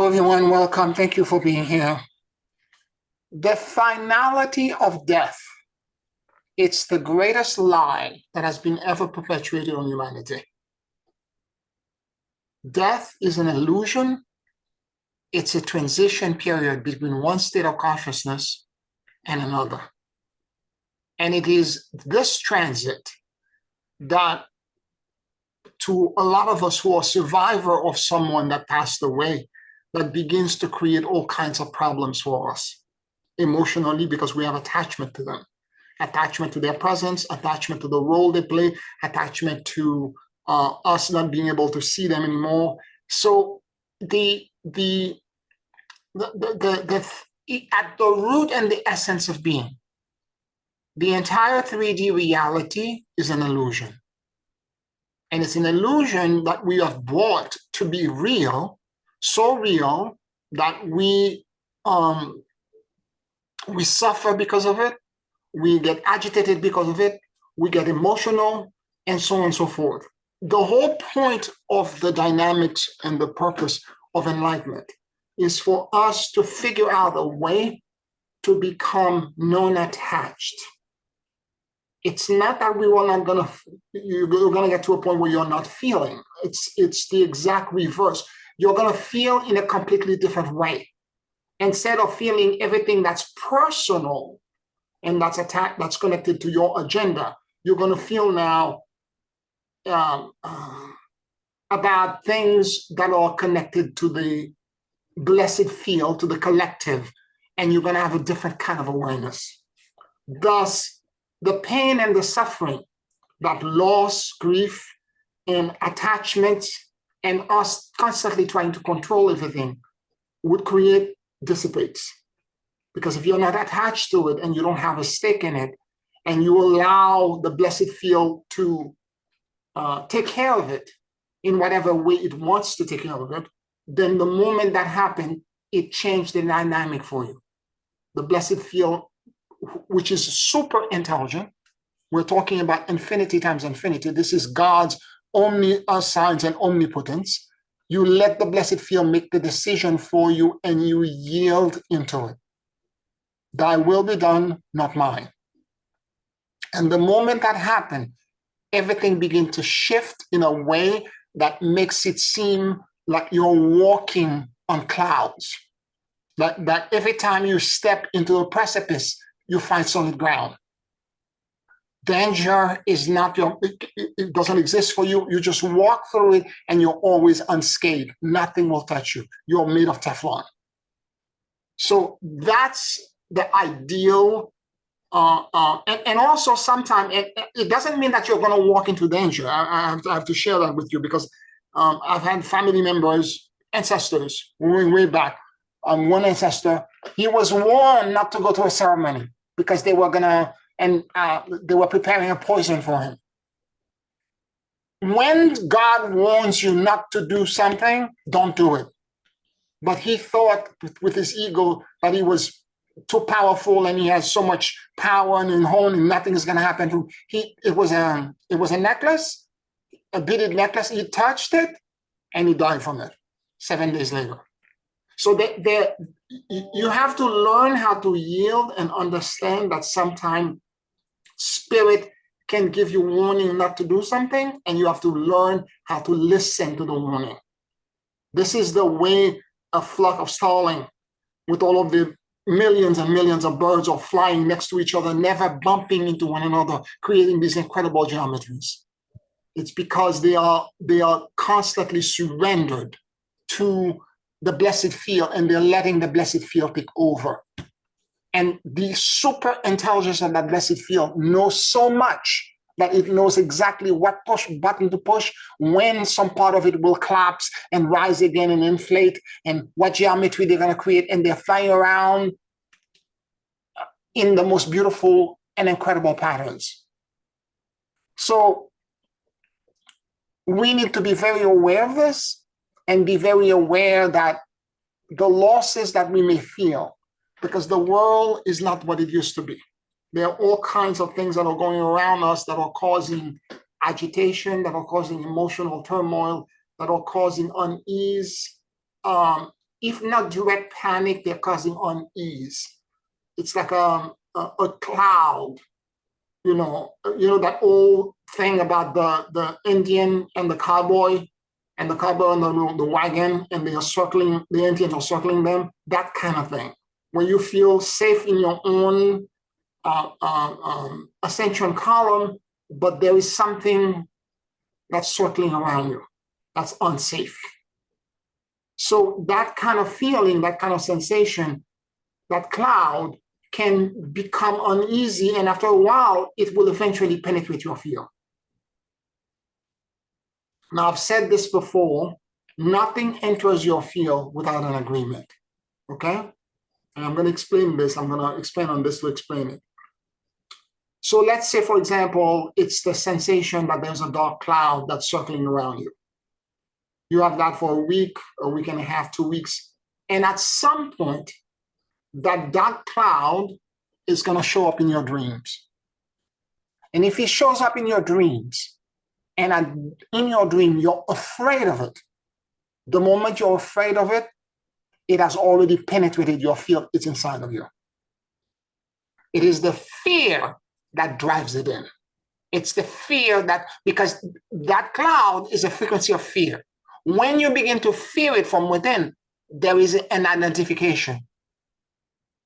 Hello, everyone. Welcome. Thank you for being here. The finality of death. It's the greatest lie that has been ever perpetuated on humanity. Death is an illusion. It's a transition period between one state of consciousness and another. And it is this transit that, to a lot of us who are survivor of someone that passed away, that begins to create all kinds of problems for us emotionally, because we have attachment to them, attachment to their presence, attachment to the role they play, attachment to us not being able to see them anymore. So at the root and the essence of being, the entire 3D reality is an illusion. And it's an illusion that we have brought to be real, so real that we suffer because of it, we get agitated because of it, we get emotional, and so on and so forth. The whole point of the dynamics and the purpose of enlightenment is for us to figure out a way to become non-attached. It's not that you're gonna get to a point where you're not feeling. It's the exact reverse. You're gonna feel in a completely different way. Instead of feeling everything that's personal and that's connected to your agenda, you're gonna feel now about things that are connected to the blessed field, to the collective, and you're gonna have a different kind of awareness. Thus, the pain and the suffering that loss, grief, and attachment, and us constantly trying to control everything would dissipates. Because if you're not attached to it and you don't have a stake in it, and you allow the blessed field to take care of it in whatever way it wants to take care of it, then the moment that happened, it changed the dynamic for you. The blessed field, which is super intelligent. We're talking about infinity times infinity. This is God's omniscience and omnipotence. You let the blessed field make the decision for you and you yield into it. Thy will be done, not mine. And the moment that happened, everything began to shift in a way that makes it seem like you're walking on clouds. That every time you step into a precipice, you find solid ground. Danger is not it doesn't exist for you. You just walk through it and you're always unscathed. Nothing will touch you. You're made of Teflon. So that's the ideal. And also sometimes it doesn't mean that you're going to walk into danger. I have to share that with you because I've had family members, ancestors, going way back. One ancestor, he was warned not to go to a ceremony because they were they were preparing a poison for him. When God warns you not to do something, don't do it. But he thought with his ego that he was too powerful and he has so much power and home and nothing is going to happen to him. It was a necklace, a beaded necklace. He touched it and he died from it 7 days later. So you have to learn how to yield and understand that sometimes spirit can give you warning not to do something, and you have to learn how to listen to the warning. This is the way a flock of starling, with all of the millions and millions of birds are flying next to each other, never bumping into one another, creating these incredible geometries. It's because they are constantly surrendered to the blessed field, and they're letting the blessed field take over. And the super intelligence of that blessed field knows so much that it knows exactly what button to push, when some part of it will collapse and rise again and inflate, and what geometry they're going to create. And they're flying around in the most beautiful and incredible patterns. So we need to be very aware of this and be very aware that the losses that we may feel, because the world is not what it used to be. There are all kinds of things that are going around us that are causing agitation, that are causing emotional turmoil, that are causing unease. if not direct panic, they're causing unease. It's like a cloud, that old thing about the Indian and the cowboy and the wagon, and they are circling, the Indians are circling them, that kind of thing, where you feel safe in your own ascension column, but there is something that's circling around you that's unsafe. So that kind of feeling, that kind of sensation, that cloud can become uneasy, and after a while, it will eventually penetrate your field. Now, I've said this before, nothing enters your field without an agreement, okay? And I'm going to explain this. I'm going to expand on this to explain it. So let's say, for example, it's the sensation that there's a dark cloud that's circling around you. You have that for a week and a half, 2 weeks. And at some point, that dark cloud is going to show up in your dreams. And if it shows up in your dreams, and in your dream, you're afraid of it, the moment you're afraid of it, it has already penetrated your field. It's inside of you. It is the fear that drives it in. It's the fear because that cloud is a frequency of fear. When you begin to fear it from within, there is an identification.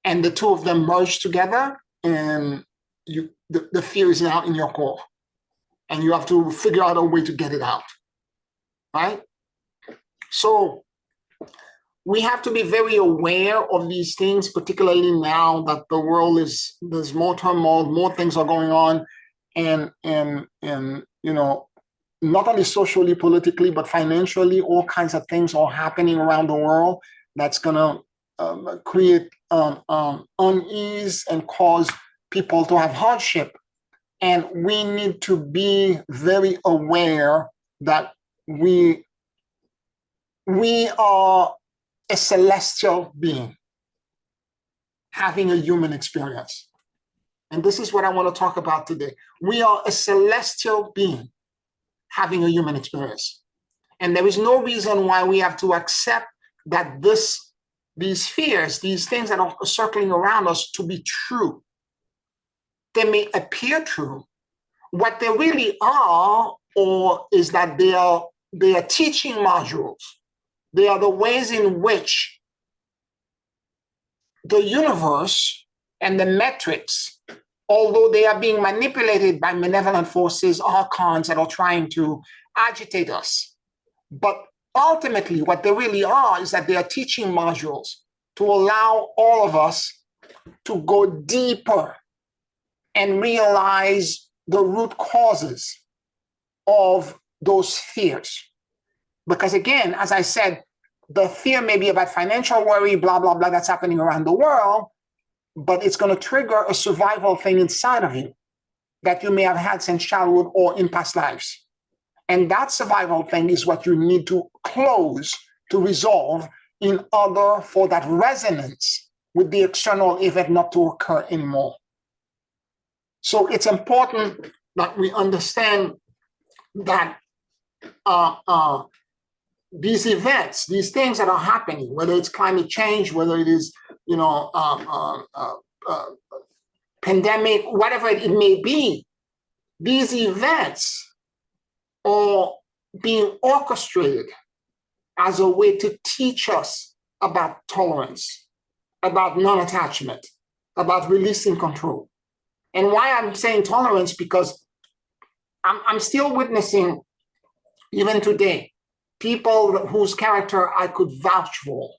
And the two of them merge together, and the fear is now in your core. And you have to figure out a way to get it out, right? So we have to be very aware of these things, particularly now that the world there's more turmoil, more things are going on, and not only socially, politically, but financially, all kinds of things are happening around the world that's gonna create unease and cause people to have hardship. And we need to be very aware that we are a celestial being having a human experience. And this is what I want to talk about today. We are a celestial being having a human experience. And there is no reason why we have to accept that these fears, these things that are circling around us, to be true. They may appear true. What they really are, is that they are teaching modules. They are the ways in which the universe and the metrics, although they are being manipulated by malevolent forces, archons that are trying to agitate us. But ultimately, what they really are is that they are teaching modules to allow all of us to go deeper and realize the root causes of those fears. Because again, as I said, the fear may be about financial worry, blah, blah, blah, that's happening around the world, but it's going to trigger a survival thing inside of you that you may have had since childhood or in past lives. And that survival thing is what you need to close, to resolve, in order for that resonance with the external event not to occur anymore. So it's important that we understand that these events, these things that are happening, whether it's climate change, whether it is, pandemic, whatever it may be, these events are being orchestrated as a way to teach us about tolerance, about non-attachment, about releasing control. And why I'm saying tolerance, because I'm still witnessing, even today, people whose character I could vouch for,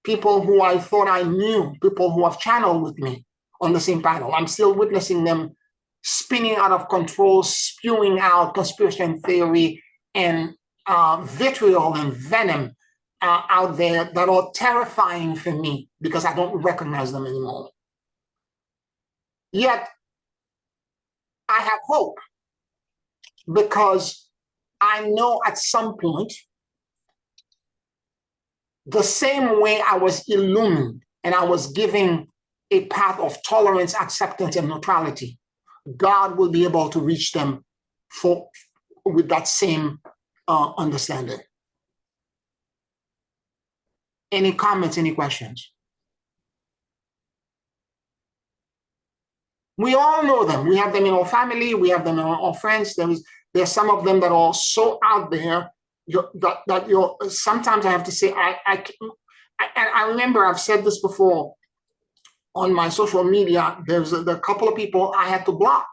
people who I thought I knew, people who have channeled with me on the same panel. I'm still witnessing them spinning out of control, spewing out conspiracy theory and vitriol and venom out there that are terrifying for me because I don't recognize them anymore. Yet, I have hope because I know at some point, the same way I was illumined and I was given a path of tolerance, acceptance, and neutrality, God will be able to reach them with that same understanding. Any comments, any questions? We all know them. We have them in our family. We have them in our friends. There's some of them that are so out there that you're. Sometimes I have to say, I remember I've said this before on my social media. There's a couple of people I had to block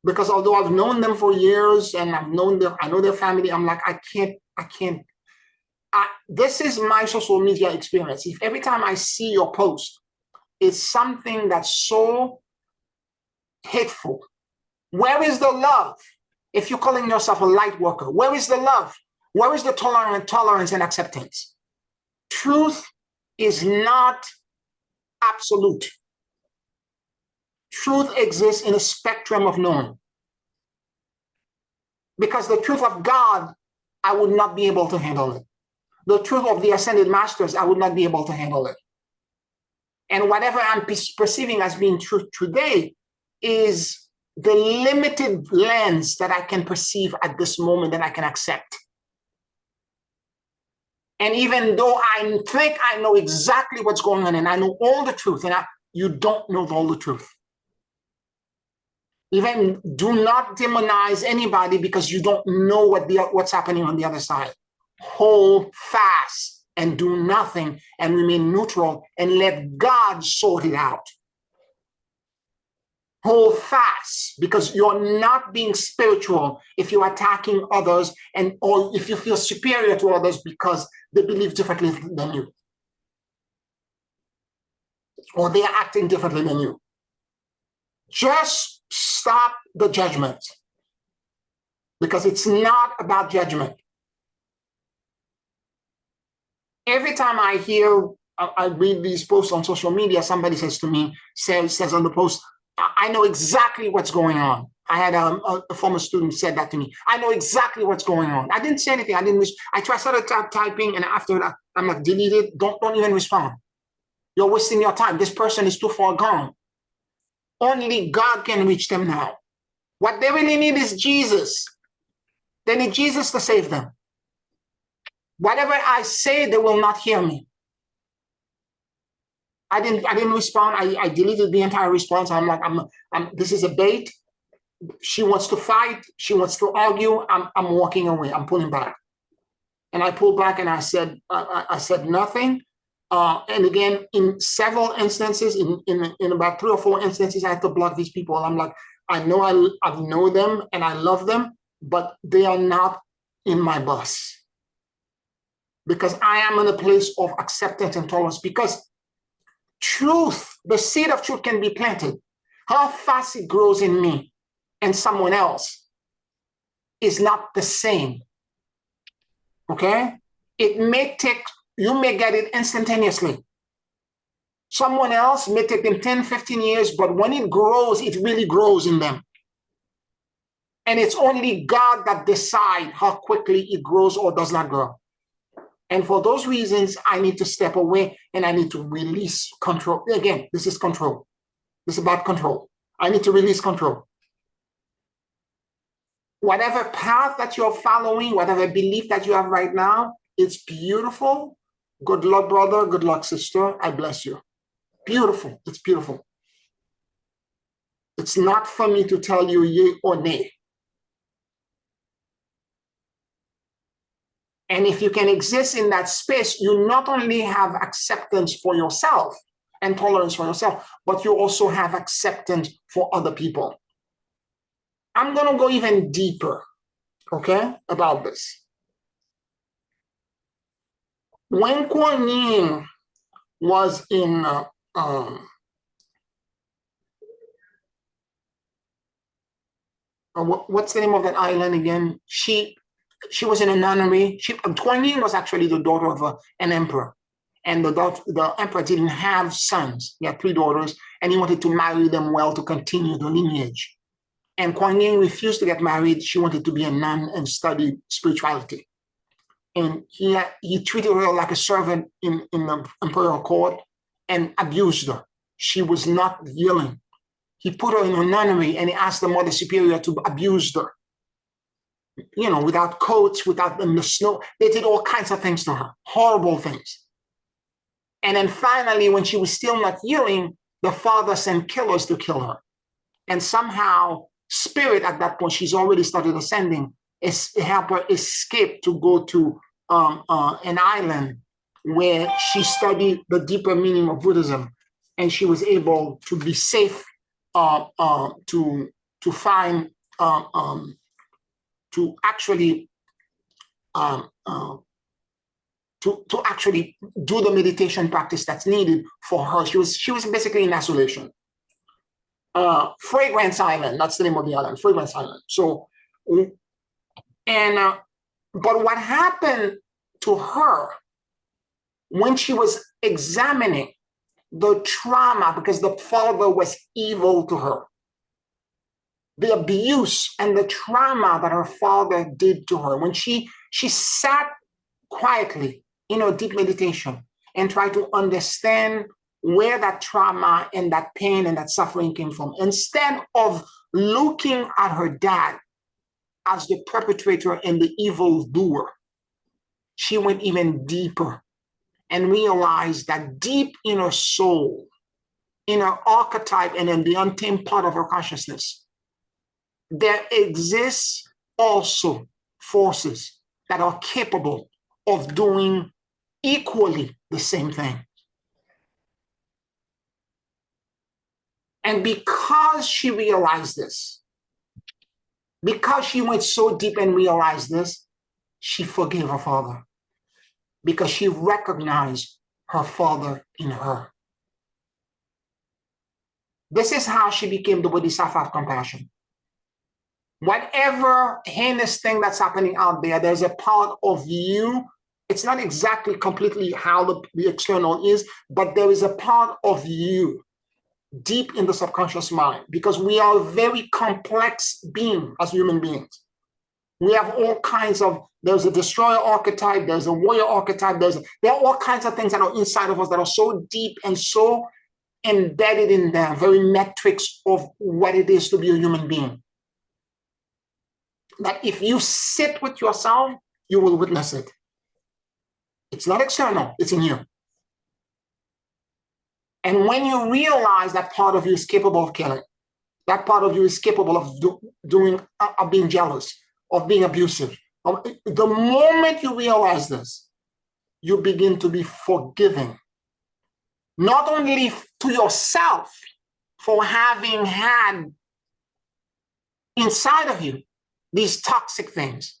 because although I've known them for years and I know their family, I'm like, I can't. This is my social media experience. If every time I see your post, it's something that's so hateful. Where is the love? If you're calling yourself a light worker, where is the love? Where is the tolerance and acceptance? Truth is not absolute. Truth exists in a spectrum of knowing. Because the truth of God, I would not be able to handle it. The truth of the ascended masters, I would not be able to handle it. And whatever I'm perceiving as being true today is the limited lens that I can perceive at this moment that I can accept. And even though I think I know exactly what's going on and I know all the truth, and you don't know all the truth. Even do not demonize anybody because you don't know what's happening on the other side. Hold fast and do nothing and remain neutral and let God sort it out. Hold fast, because you're not being spiritual if you're attacking others or if you feel superior to others because they believe differently than you. Or they are acting differently than you. Just stop the judgment. Because it's not about judgment. Every time I read these posts on social media, somebody says to me, says on the post, I know exactly what's going on. I had a former student said that to me. I know exactly what's going on. I didn't say anything. I started typing, and after that, I'm like, delete it. Don't even respond. You're wasting your time. This person is too far gone. Only God can reach them now. What they really need is Jesus. They need Jesus to save them. Whatever I say, they will not hear me. I didn't respond. I deleted the entire response. I'm like, this is a bait. She wants to fight. She wants to argue. I'm walking away. I'm pulling back. And I pulled back and I said nothing. And again, in several instances, in about 3 or 4 instances, I had to block these people. I'm like, I know them and I love them, but they are not in my bus. Because I am in a place of acceptance and tolerance. Because truth, the seed of truth can be planted. How fast it grows in me and someone else is not the same. Okay? You may get it instantaneously. Someone else may take them 10, 15 years, but when it grows, it really grows in them. And it's only God that decides how quickly it grows or does not grow. And for those reasons, I need to step away and I need to release control. Again, this is control. This is about control. I need to release control. Whatever path that you're following, whatever belief that you have right now, it's beautiful. Good luck, brother. Good luck, sister. I bless you. Beautiful. It's beautiful. It's not for me to tell you yay or nay. And if you can exist in that space, you not only have acceptance for yourself and tolerance for yourself, but you also have acceptance for other people. I'm going to go even deeper, okay, about this. When Kuan Yin was in what's the name of that island again? She was in a nunnery. Kuan Yin was actually the daughter of an emperor. And the emperor didn't have sons. He had 3 daughters, and he wanted to marry them well to continue the lineage. And Kuan Yin refused to get married. She wanted to be a nun and study spirituality. And he treated her like a servant in the imperial court and abused her. She was not yielding. He put her in a nunnery and he asked the mother superior to abuse her. You know, without coats, without in the snow. They did all kinds of things to her, horrible things. And then finally, when she was still not healing, the father sent killers to kill her. And somehow, spirit at that point, she's already started ascending, help her escape to go to an island where she studied the deeper meaning of Buddhism, and she was able to be safe to find to actually to actually do the meditation practice that's needed for her. She was basically in isolation. Fragrance Island, that's the name of the island, Fragrance Island. So, and but what happened to her when she was examining the trauma, because the father was evil to her, the abuse and the trauma that her father did to her, when she sat quietly in her deep meditation and tried to understand where that trauma and that pain and that suffering came from, instead of looking at her dad as the perpetrator and the evil doer, she went even deeper and realized that deep in her soul, in her archetype and in the untamed part of her consciousness, there exists also forces that are capable of doing equally the same thing. And because she realized this, because she went so deep and realized this, she forgave her father, because she recognized her father in her. This is how she became the Bodhisattva of compassion. Whatever heinous thing that's happening out there, there's a part of you. It's not exactly completely how the external is, but there is a part of you deep in the subconscious mind, because we are a very complex being as human beings. We have all kinds of, there's a destroyer archetype, there's a warrior archetype, there are all kinds of things that are inside of us that are so deep and so embedded in the very metrics of what it is to be a human being, that if you sit with yourself, you will witness it. It's not external, it's in you. And when you realize that part of you is capable of killing, that part of you is capable of of being jealous, of being abusive, the moment you realize this, you begin to be forgiving, not only to yourself for having had inside of you these toxic things.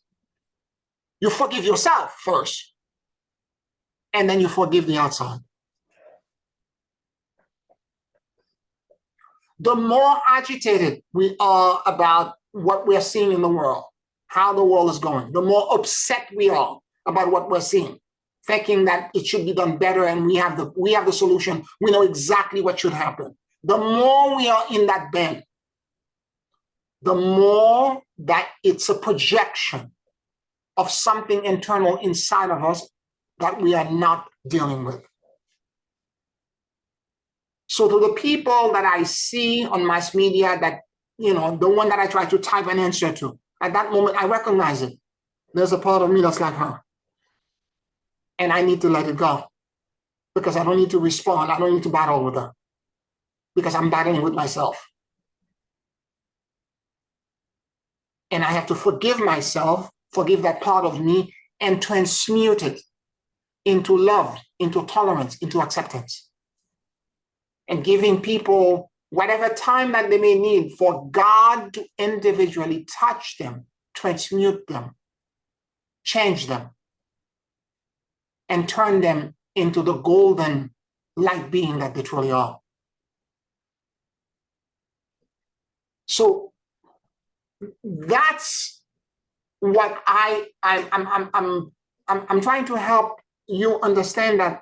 You forgive yourself first, and then you forgive the outside. The more agitated we are about what we're seeing in the world, how the world is going, the more upset we are about what we're seeing, thinking that it should be done better and we have the solution. We know exactly what should happen. The more we are in that bend, the more that it's a projection of something internal inside of us that we are not dealing with. So to the people that I see on mass media, that, the one that I try to type an answer to, at that moment, I recognize it. There's a part of me that's like her. And I need to let it go, because I don't need to respond. I don't need to battle with her, because I'm battling with myself. And I have to forgive myself, forgive that part of me, and transmute it into love, into tolerance, into acceptance. And giving people whatever time that they may need for God to individually touch them, transmute them, change them, and turn them into the golden light being that they truly are. So that's what I'm trying to help you understand, that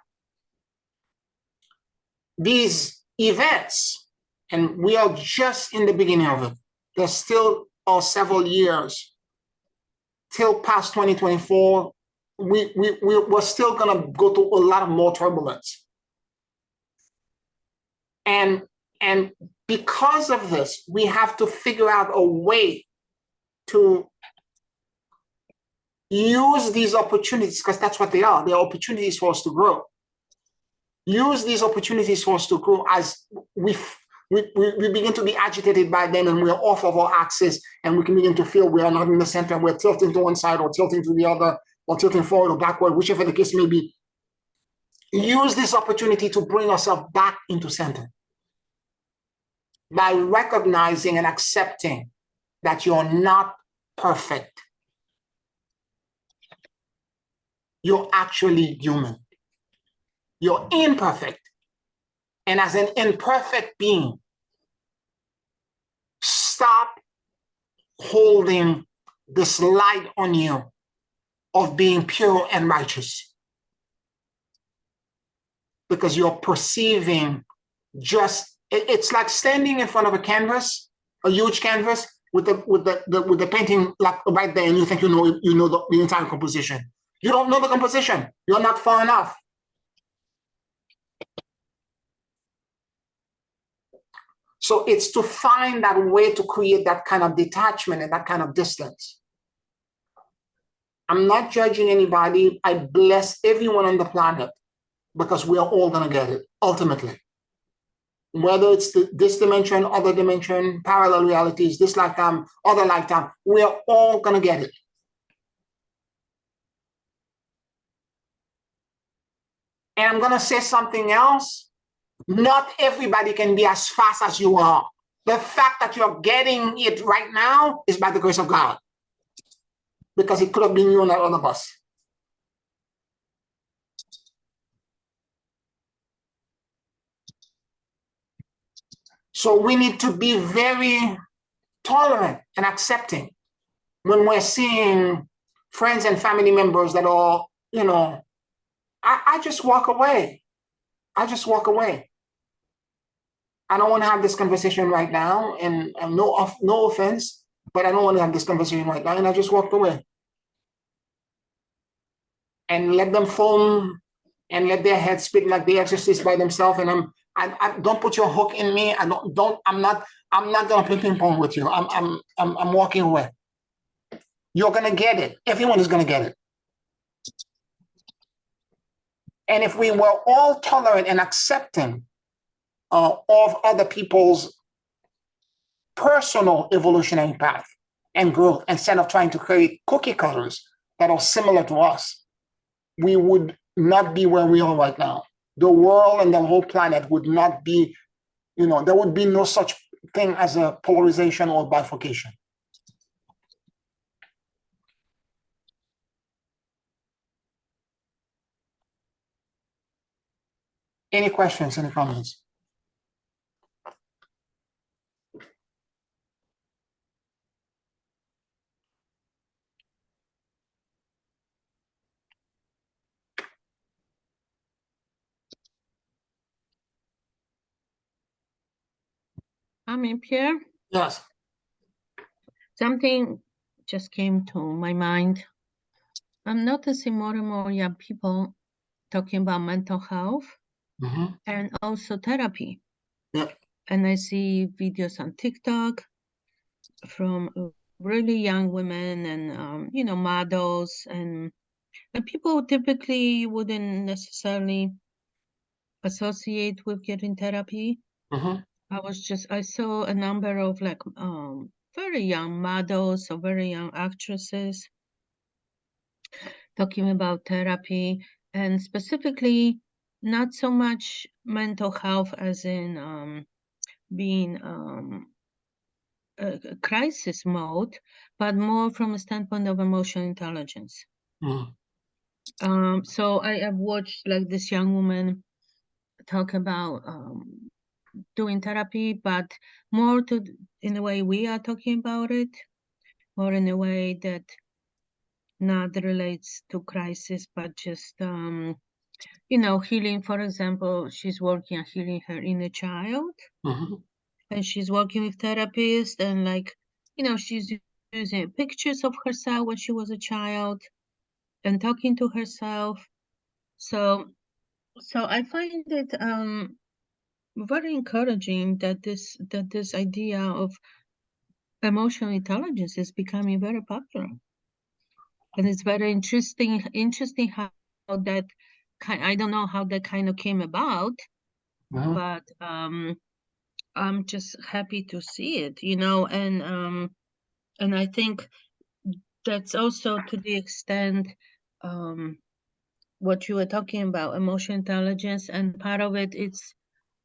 these events, and we are just in the beginning of it, there's still several years till past 2024. We're still going to go through a lot of more turbulence. And because of this, we have to figure out a way to use these opportunities, because that's what they are. They are opportunities for us to grow. use these opportunities for us to grow as we begin to be agitated by them and we're off of our axis and we can begin to feel we are not in the center and we're tilting to one side or tilting to the other or tilting forward or backward, whichever the case may be. Use this opportunity to bring yourself back into center by recognizing and accepting that you're not perfect. You're actually human. You're imperfect. And as an imperfect being, stop holding this light on you of being pure and righteous. Because you're perceiving it's like standing in front of a canvas, a huge canvas, with the painting like right there, and you think you know the entire composition. You don't know the composition. You're not far enough. So it's to find that way to create that kind of detachment and that kind of distance. I'm not judging anybody. I bless everyone on the planet because we are all going to get it, ultimately. Whether it's this dimension, other dimension, parallel realities, this lifetime, other lifetime, we are all going to get it. And I'm going to say something else. Not everybody can be as fast as you are. The fact that you're getting it right now is by the grace of God. Because it could have been you and that other bus. So we need to be very tolerant and accepting when we're seeing friends and family members that are, I just walk away. I just walk away. I don't want to have this conversation right now, and no offense, but I don't want to have this conversation right now, and I just walked away. And let them foam and let their heads spin like the exorcist by themselves. And I don't put your hook in me. I'm not gonna play ping pong with you. I'm walking away. You're gonna get it. Everyone is gonna get it. And if we were all tolerant and accepting of other people's personal evolutionary path and growth, instead of trying to create cookie cutters that are similar to us, we would not be where we are right now. The world and the whole planet would not be, there would be no such thing as a polarization or bifurcation. Any questions, any comments? Pierre? Yes. Something just came to my mind. I'm noticing more and more young people talking about mental health and also therapy. Yeah. And I see videos on TikTok from really young women and, models and people typically wouldn't necessarily associate with getting therapy. I saw a number of very young models or very young actresses talking about therapy, and specifically not so much mental health as in being a crisis mode, but more from a standpoint of emotional intelligence. So I have watched this young woman talk about doing therapy, but more in the way we are talking about it, or in a way that not relates to crisis, but just healing. For example, she's working on healing her inner child, and she's working with therapists, and she's using pictures of herself when she was a child and talking to herself. So I find it very encouraging that this idea of emotional intelligence is becoming very popular, and it's very interesting how that I don't know how that kind of came about, Mhm. but I'm just happy to see it, you know, and I think that's also to the extent what you were talking about, emotional intelligence, and part of it, it's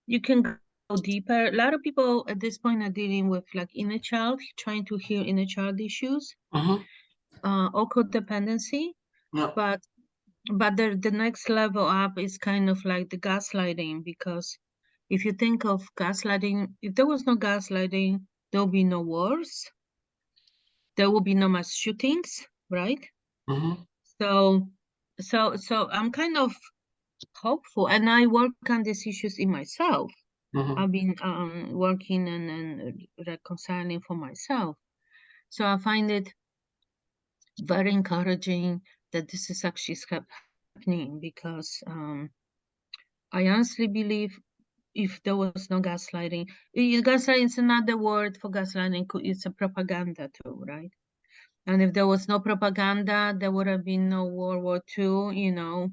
you can go deeper. A lot of people at this point are dealing with like inner child, trying to heal inner child issues, Mhm. or codependency, Yeah. but the next level up is kind of like the gaslighting, because if you think of gaslighting, if there was no gaslighting, there will be no wars, there will be no mass shootings, right? Mhm. So so I'm kind of hopeful, and I work on these issues in myself. Mhm. I've been working and reconciling for myself. So I find it very encouraging that this is actually happening, because I honestly believe if there was no gaslighting, gaslighting is another word for gaslighting. It's a propaganda too, right? And if there was no propaganda, there would have been no World War II. You know,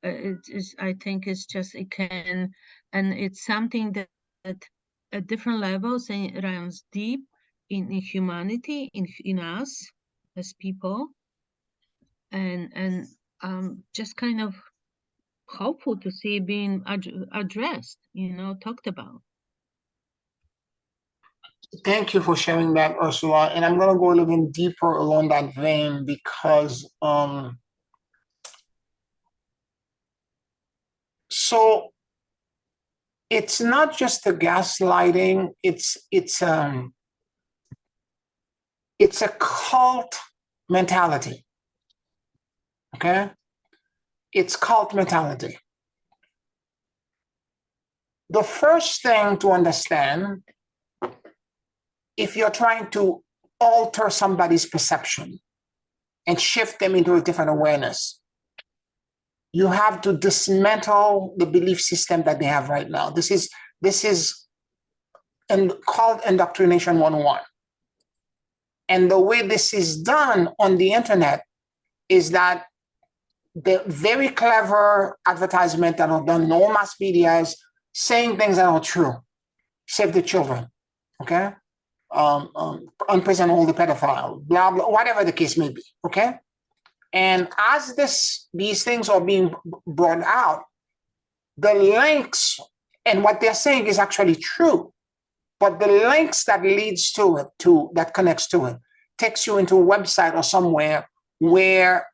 I think it's just it can, and it's something that at different levels and it runs deep in humanity, in us as people, and just kind of hopeful to see it being addressed, you know, talked about. Thank you for sharing that, Ursula. And I'm going to go a little bit deeper along that vein because so it's not just the gaslighting, it's a cult mentality. Okay? It's cult mentality. The first thing to understand, if you're trying to alter somebody's perception and shift them into a different awareness, you have to dismantle the belief system that they have right now. This is called indoctrination 101. And the way this is done on the internet is that the very clever advertisement that are done in all mass medias saying things that are true. Save the children, okay? Unprison all the pedophile, blah, blah, whatever the case may be, okay? And as these things are being brought out, the links and what they're saying is actually true, but the links that leads to it, that connects to it, takes you into a website or somewhere where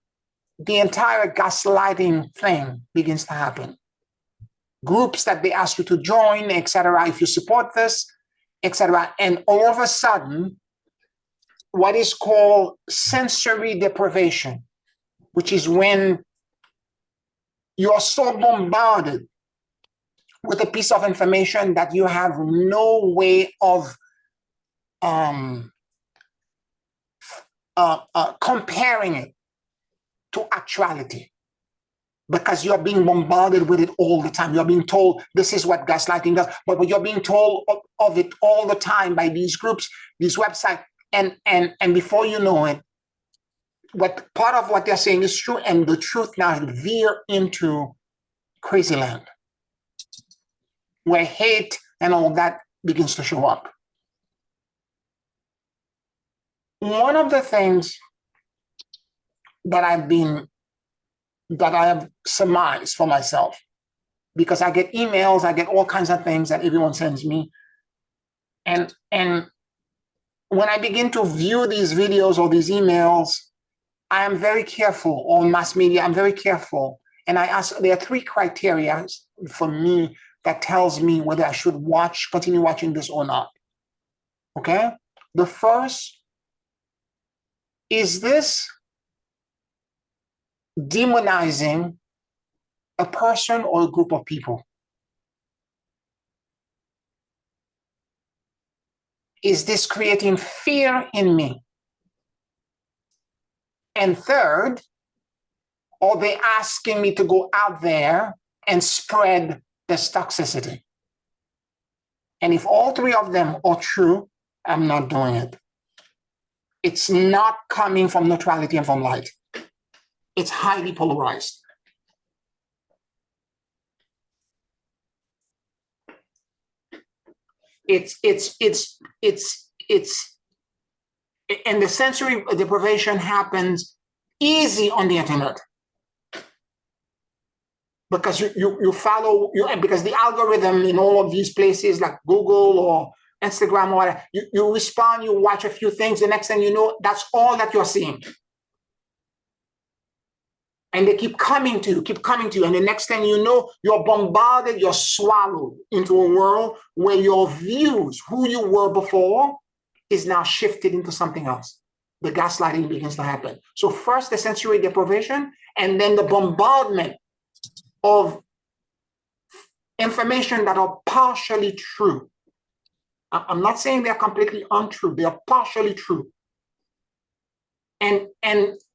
the entire gaslighting thing begins to happen. Groups that they ask you to join, etc. If you support this, etc. And all of a sudden, what is called sensory deprivation, which is when you're so bombarded with a piece of information that you have no way of comparing it to actuality, because you're being bombarded with it all the time. You're being told this is what gaslighting does, but you're being told of it all the time by these groups, these websites, and before you know it, what part of what they're saying is true, and the truth now veer into crazy land, where hate and all that begins to show up. One of the things that I have surmised for myself, because I get emails, I get all kinds of things that everyone sends me, and when I begin to view these videos or these emails, I am very careful on mass media. I'm very careful, and I ask. There are three criteria for me that tells me whether I should continue watching this or not. Okay, the first is this demonizing a person or a group of people. Is this creating fear in me? And third, are they asking me to go out there and spread this toxicity? And if all three of them are true, I'm not doing it. It's not coming from neutrality and from light. It's highly polarized. it's and the sensory deprivation happens easy on the internet because you follow because the algorithm in all of these places like Google or Instagram or whatever, you respond, you watch a few things, the next thing you know, that's all that you're seeing. And they keep coming to you, and the next thing you know, you're bombarded, you're swallowed into a world where your views, who you were before, is now shifted into something else. The gaslighting begins to happen. So first the sensory deprivation, and then the bombardment of information that are partially true. I'm not saying they're completely untrue, they are partially true. And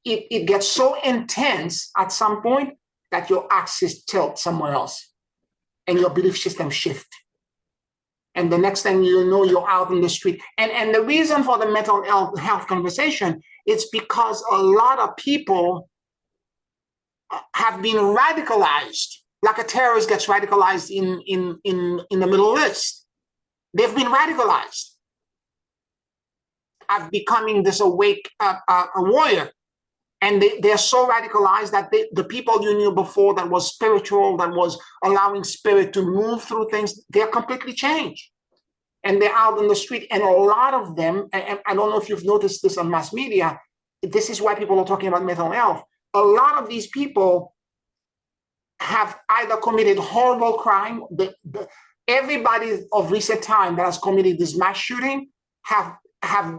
it gets so intense at some point that your axis tilts somewhere else and your belief system shift. And the next thing you know, you're out in the street. And the reason for the mental health conversation is because a lot of people have been radicalized, like a terrorist gets radicalized in the Middle East. They've been radicalized of becoming this awake a warrior. And they're so radicalized that the people you knew before that was spiritual, that was allowing spirit to move through things, they're completely changed. And they're out in the street. And a lot of them, and I don't know if you've noticed this on mass media, this is why people are talking about mental health. A lot of these people have either committed horrible crime. Everybody of recent time that has committed this mass shooting have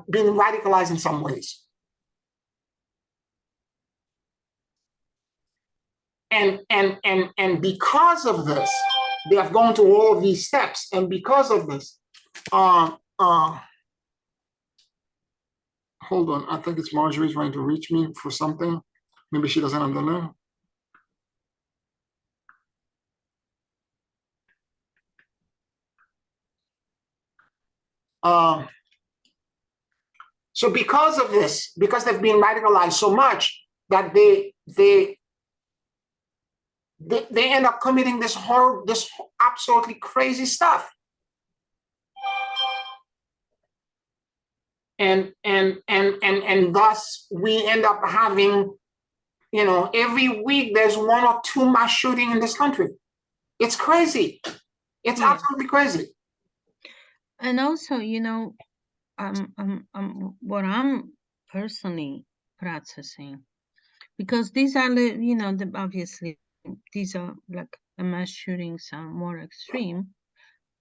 been radicalized in some ways. And because of this, they have gone to all of these steps. And because of this, hold on, I think it's Marjorie trying to reach me for something. Maybe she doesn't understand. So because of this, because they've been radicalized so much that they end up committing this absolutely crazy stuff. And thus we end up having, every week there's 1 or 2 mass shooting in this country. It's crazy. It's absolutely crazy. And also, what I'm personally practicing, because these are, obviously these are like the mass shootings are more extreme,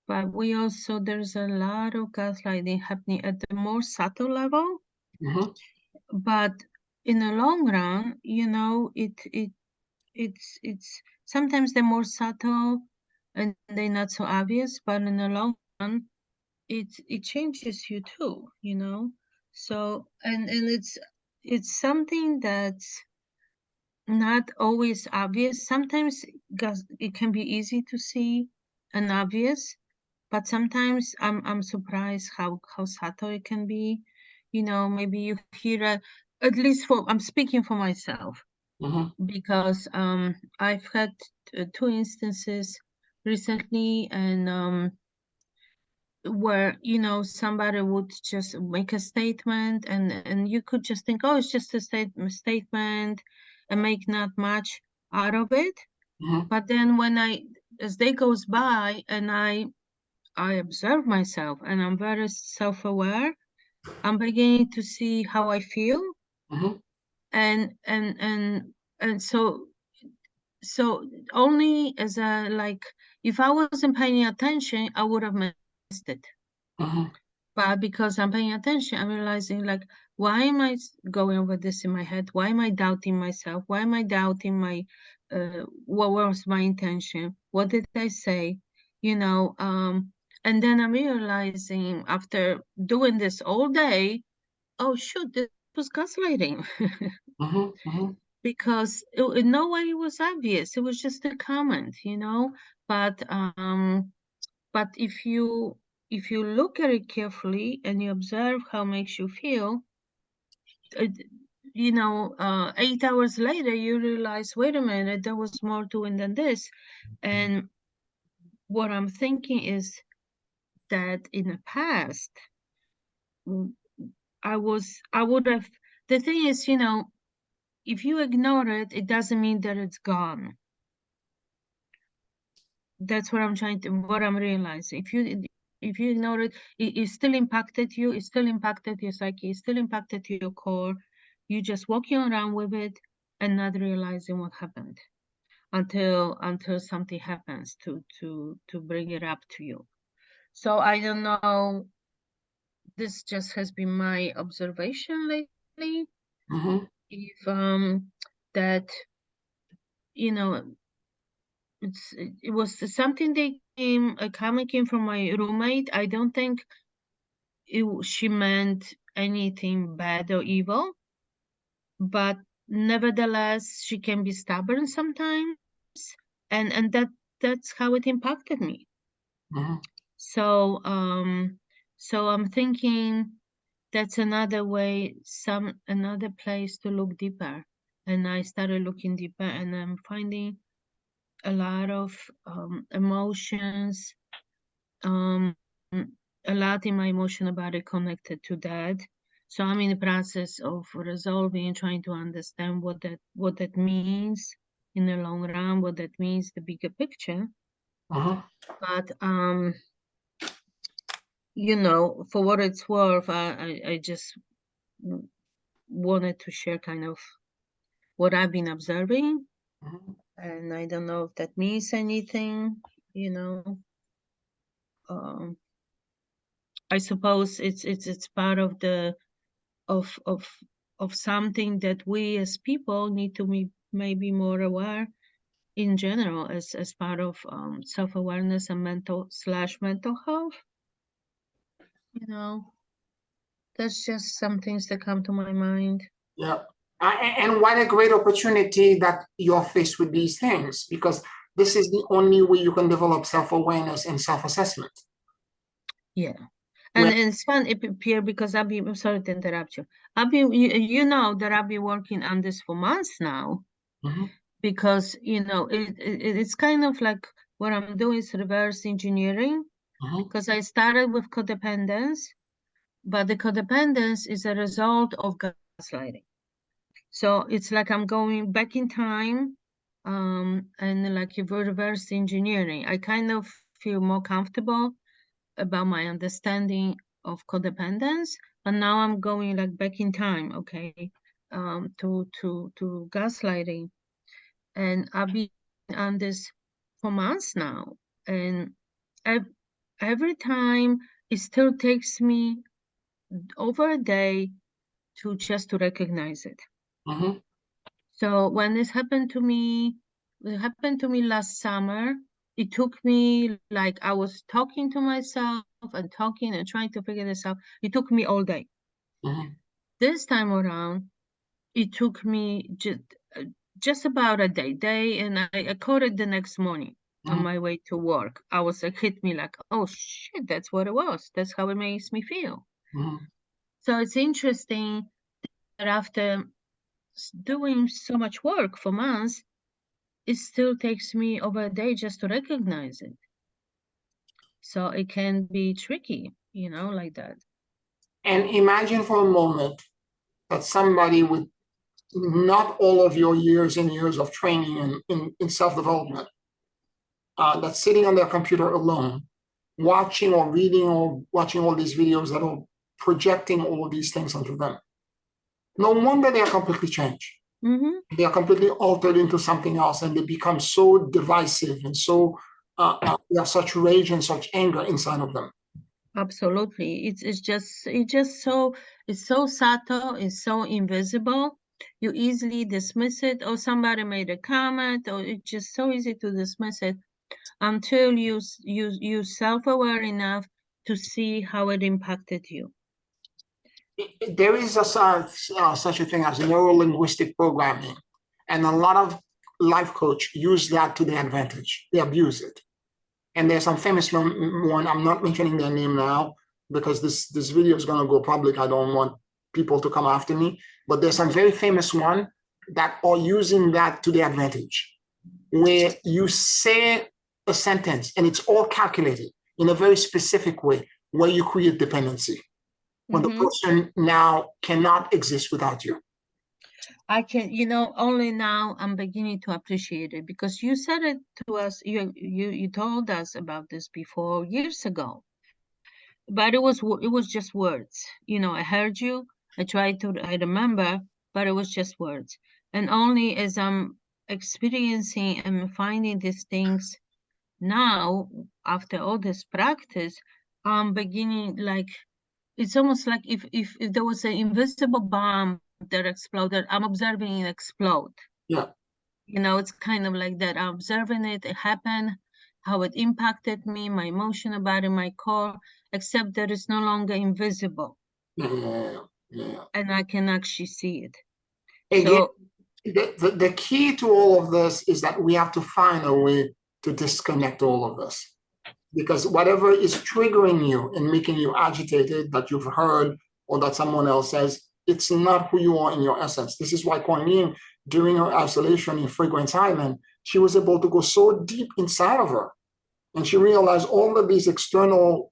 but there's a lot of gaslighting happening at the more subtle level. Mm-hmm. But in the long run, it's sometimes they're more subtle and they're not so obvious, but in the long run, it changes you too, So and it's something that's not always obvious. Sometimes it can be easy to see and obvious, but sometimes I'm surprised how subtle it can be. Maybe you hear at least I'm speaking for myself. Mm-hmm. Because I've had 2 instances recently, and where somebody would just make a statement, and you could just think, oh, it's just a statement, and make not much out of it. Mm-hmm. But then as day goes by, and I observe myself, and I'm very self-aware, I'm beginning to see how I feel. Mm-hmm. And so only as if I wasn't paying attention, I would have missed it. Mm-hmm. But because I'm paying attention, I'm realizing, why am I going over this in my head? Why am I doubting myself? Why am I doubting what was my intention? What did I say? And then I'm realizing, after doing this all day, oh shoot, this was gaslighting. Mm-hmm. Mm-hmm. Because in no way it was obvious. It was just a comment, But if you look at it carefully and you observe how it makes you feel, 8 hours later you realize, wait a minute, there was more to it than this. And what I'm thinking is, that in the past, I would have, the thing is, you know, if you ignore it, it doesn't mean that it's gone. That's what I'm realizing. If you ignore it, it still impacted you, it still impacted your psyche, it still impacted your core. You just walking around with it and not realizing what happened until something happens to bring it up to you. So I don't know. This just has been my observation lately. If that, you know, it was something that came from my roommate. I don't think she meant anything bad or evil, but nevertheless she can be stubborn sometimes, and that's how it impacted me. So so I'm thinking that's another way, another place to look deeper. And I started looking deeper, and I'm finding a lot of emotions, a lot in my emotional body connected to that. So I'm in the process of resolving, trying to understand what that means in the long run, what that means, the bigger picture. But you know, for what it's worth, I just wanted to share kind of what I've been observing. And I don't know if that means anything, you know. I suppose it's part of the of something that we as people need to be maybe more aware in general, as part of self-awareness and mental health. You know, that's just some things that come to my mind. Yeah. And what a great opportunity that you're faced with these things, because this is the only way you can develop self-awareness and self-assessment. Yeah. And it's fun, Pierre, because I'm sorry to interrupt you. You know that I've been working on this for months now, because, you know, it's kind of like what I'm doing is reverse engineering, because I started with codependence, but the codependence is a result of gaslighting. So it's like I'm going back in time, and like reverse engineering. I kind of feel more comfortable about my understanding of codependence, but now I'm going like back in time, okay, to gaslighting, and I've been on this for months now, and every time it still takes me over a day to just to recognize it. So when this happened to me, it happened to me last summer. It took me, like, I was talking to myself and talking and trying to figure this out. It took me all day. This time around, it took me just about a day, and I caught it the next morning on my way to work. I was, it hit me like, oh shit, that's what it was. That's how it makes me feel. So it's interesting that after doing so much work for months, it still takes me over a day just to recognize it. So it can be tricky, you know, like that. And imagine for a moment that somebody with not all of your years and years of training in self-development, that's sitting on their computer alone, watching or reading or watching all these videos that are projecting all of these things onto them. No wonder they are completely changed. They are completely altered into something else, and they become so divisive and so they have such rage and such anger inside of them. Absolutely. It's just so, it's so subtle, it's so invisible. You easily dismiss it, or somebody made a comment, or it's just so easy to dismiss it until you self-aware enough to see how it impacted you. There is such a thing as neuro-linguistic programming, and a lot of life coach use that to their advantage. They abuse it. And there's some famous one, I'm not mentioning their name now because this video is going to go public. I don't want people to come after me, but there's some very famous one that are using that to their advantage, where you say a sentence and it's all calculated. in a very specific way where you create dependency, when the person now cannot exist without you. I can, only now I'm beginning to appreciate it, because you said it to us. You told us about this before years ago, but it was just words. I heard you. I remember, but it was just words. And only as I'm experiencing and finding these things now, after all this practice, I'm beginning, like, it's almost like if there was an invisible bomb that exploded, I'm observing it explode. Yeah. It's kind of like that. I'm observing it happen, how it impacted me, my emotional body, my core, except that it's no longer invisible. Yeah. And I can actually see it. Again, So the key to all of this is that we have to find a way to disconnect all of this. Because whatever is triggering you and making you agitated that you've heard or that someone else says, it's not who you are in your essence. This is why Kuan Yin, during her isolation in Fragrance Island, she was able to go so deep inside of her. And she realized all of these external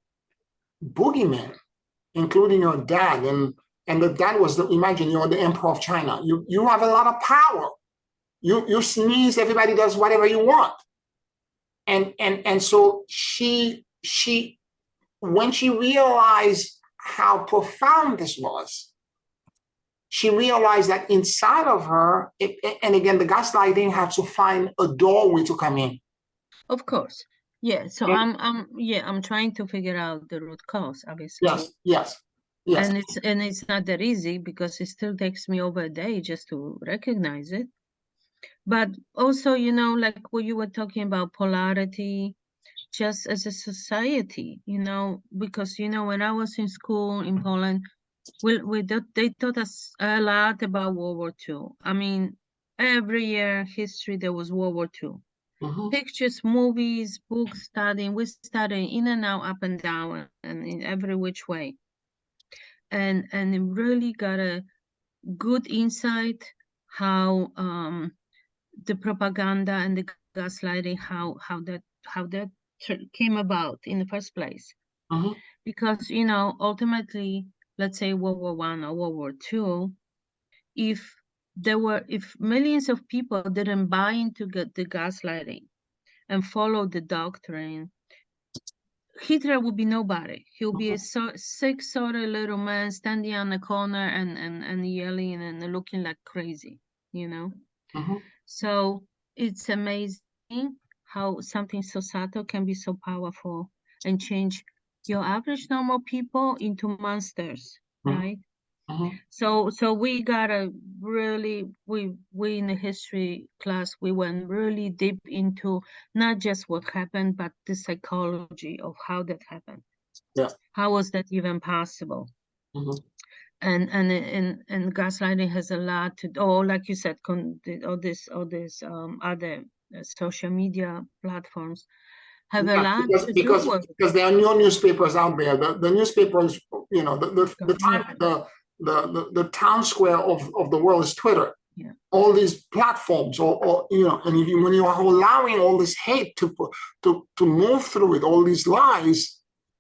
boogeymen, including your dad. And the dad was, imagine you're the emperor of China. You have a lot of power. You sneeze, everybody does whatever you want. And so she when she realized how profound this was, she realized that inside of her, and again, the gaslighting had to find a doorway to come in. Of course, yeah. So I'm trying to figure out the root cause, obviously. Yes. And it's not that easy, because it still takes me over a day just to recognize it. But also, like what you were talking about, polarity, just as a society, because when I was in school in Poland, they taught us a lot about World War II. I mean, every year history there was World War II. Pictures, movies, books, studying. We study in and out, up and down, and in every which way. And it really got a good insight how the propaganda and the gaslighting, how that came about in the first place. Because ultimately, let's say World War I or World War II, if millions of people didn't buy into the gaslighting and follow the doctrine, Hitler would be nobody. He'll be a sick, sorry little man standing on the corner and yelling and looking like crazy, So it's amazing how something so subtle can be so powerful and change your average normal people into monsters, right? So we gotta really, we in the history class, we went really deep into not just what happened, but the psychology of how that happened. Yeah. How was that even possible? And gaslighting has a lot to do, like you said, all this other social media platforms have a lot to do with, because there are no newspapers out there. The newspapers, the town square of the world is Twitter. Yeah. All these platforms, and when you are allowing all this hate to move through it, all these lies,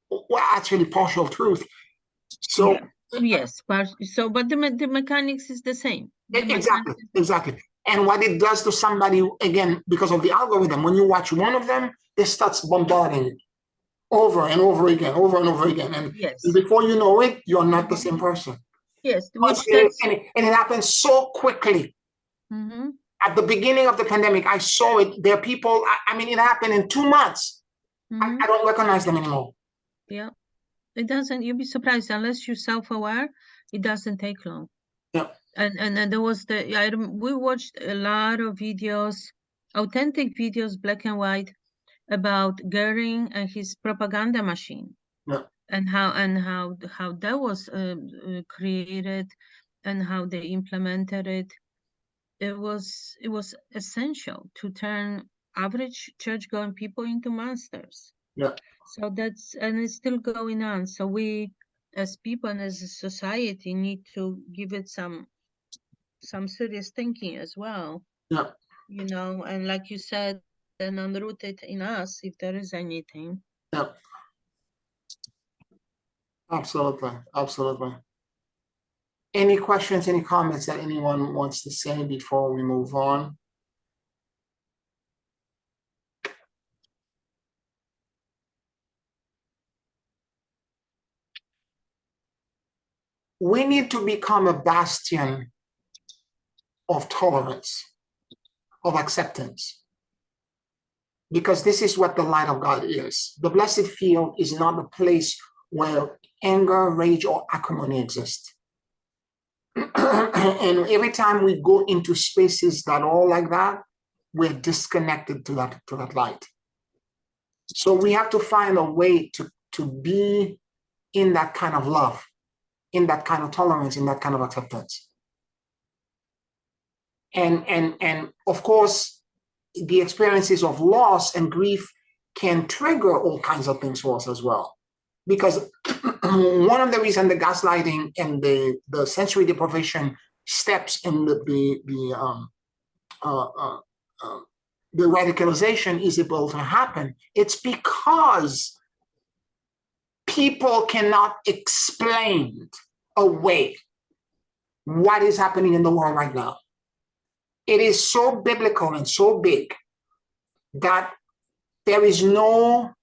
were actually partial truth. So. Yeah. Yes, but the mechanics is the same. Exactly. And what it does to somebody, again, because of the algorithm, when you watch one of them, it starts bombarding you over and over again. And, yes. And before you know it, you're not the same person. Yes. And it happens so quickly. At the beginning of the pandemic, I saw it. There are people, it happened in 2 months. I don't recognize them anymore. Yeah. It doesn't, you'll be surprised, unless you're self-aware, it doesn't take long. Yeah. And there was we watched a lot of videos, authentic videos, black and white, about Goering and his propaganda machine. Yeah. And how that was created and how they implemented it. It was essential to turn average church-going people into monsters. Yeah. So and it's still going on. So we, as people and as a society, need to give it some serious thinking as well. Yeah. And like you said, and unroot it in us if there is anything. Yeah. Absolutely, absolutely. Any questions, any comments that anyone wants to say before we move on? We need to become a bastion of tolerance, of acceptance, because this is what the light of God is. The blessed field is not a place where anger, rage, or acrimony exist. And every time we go into spaces that are like that, we're disconnected to that light. So we have to find a way to be in that kind of love, in that kind of tolerance, in that kind of acceptance. And of course, the experiences of loss and grief can trigger all kinds of things for us as well. Because one of the reasons the gaslighting and the sensory deprivation steps in the radicalization is able to happen, it's because people cannot explain away what is happening in the world right now. It is so biblical and so big that there is no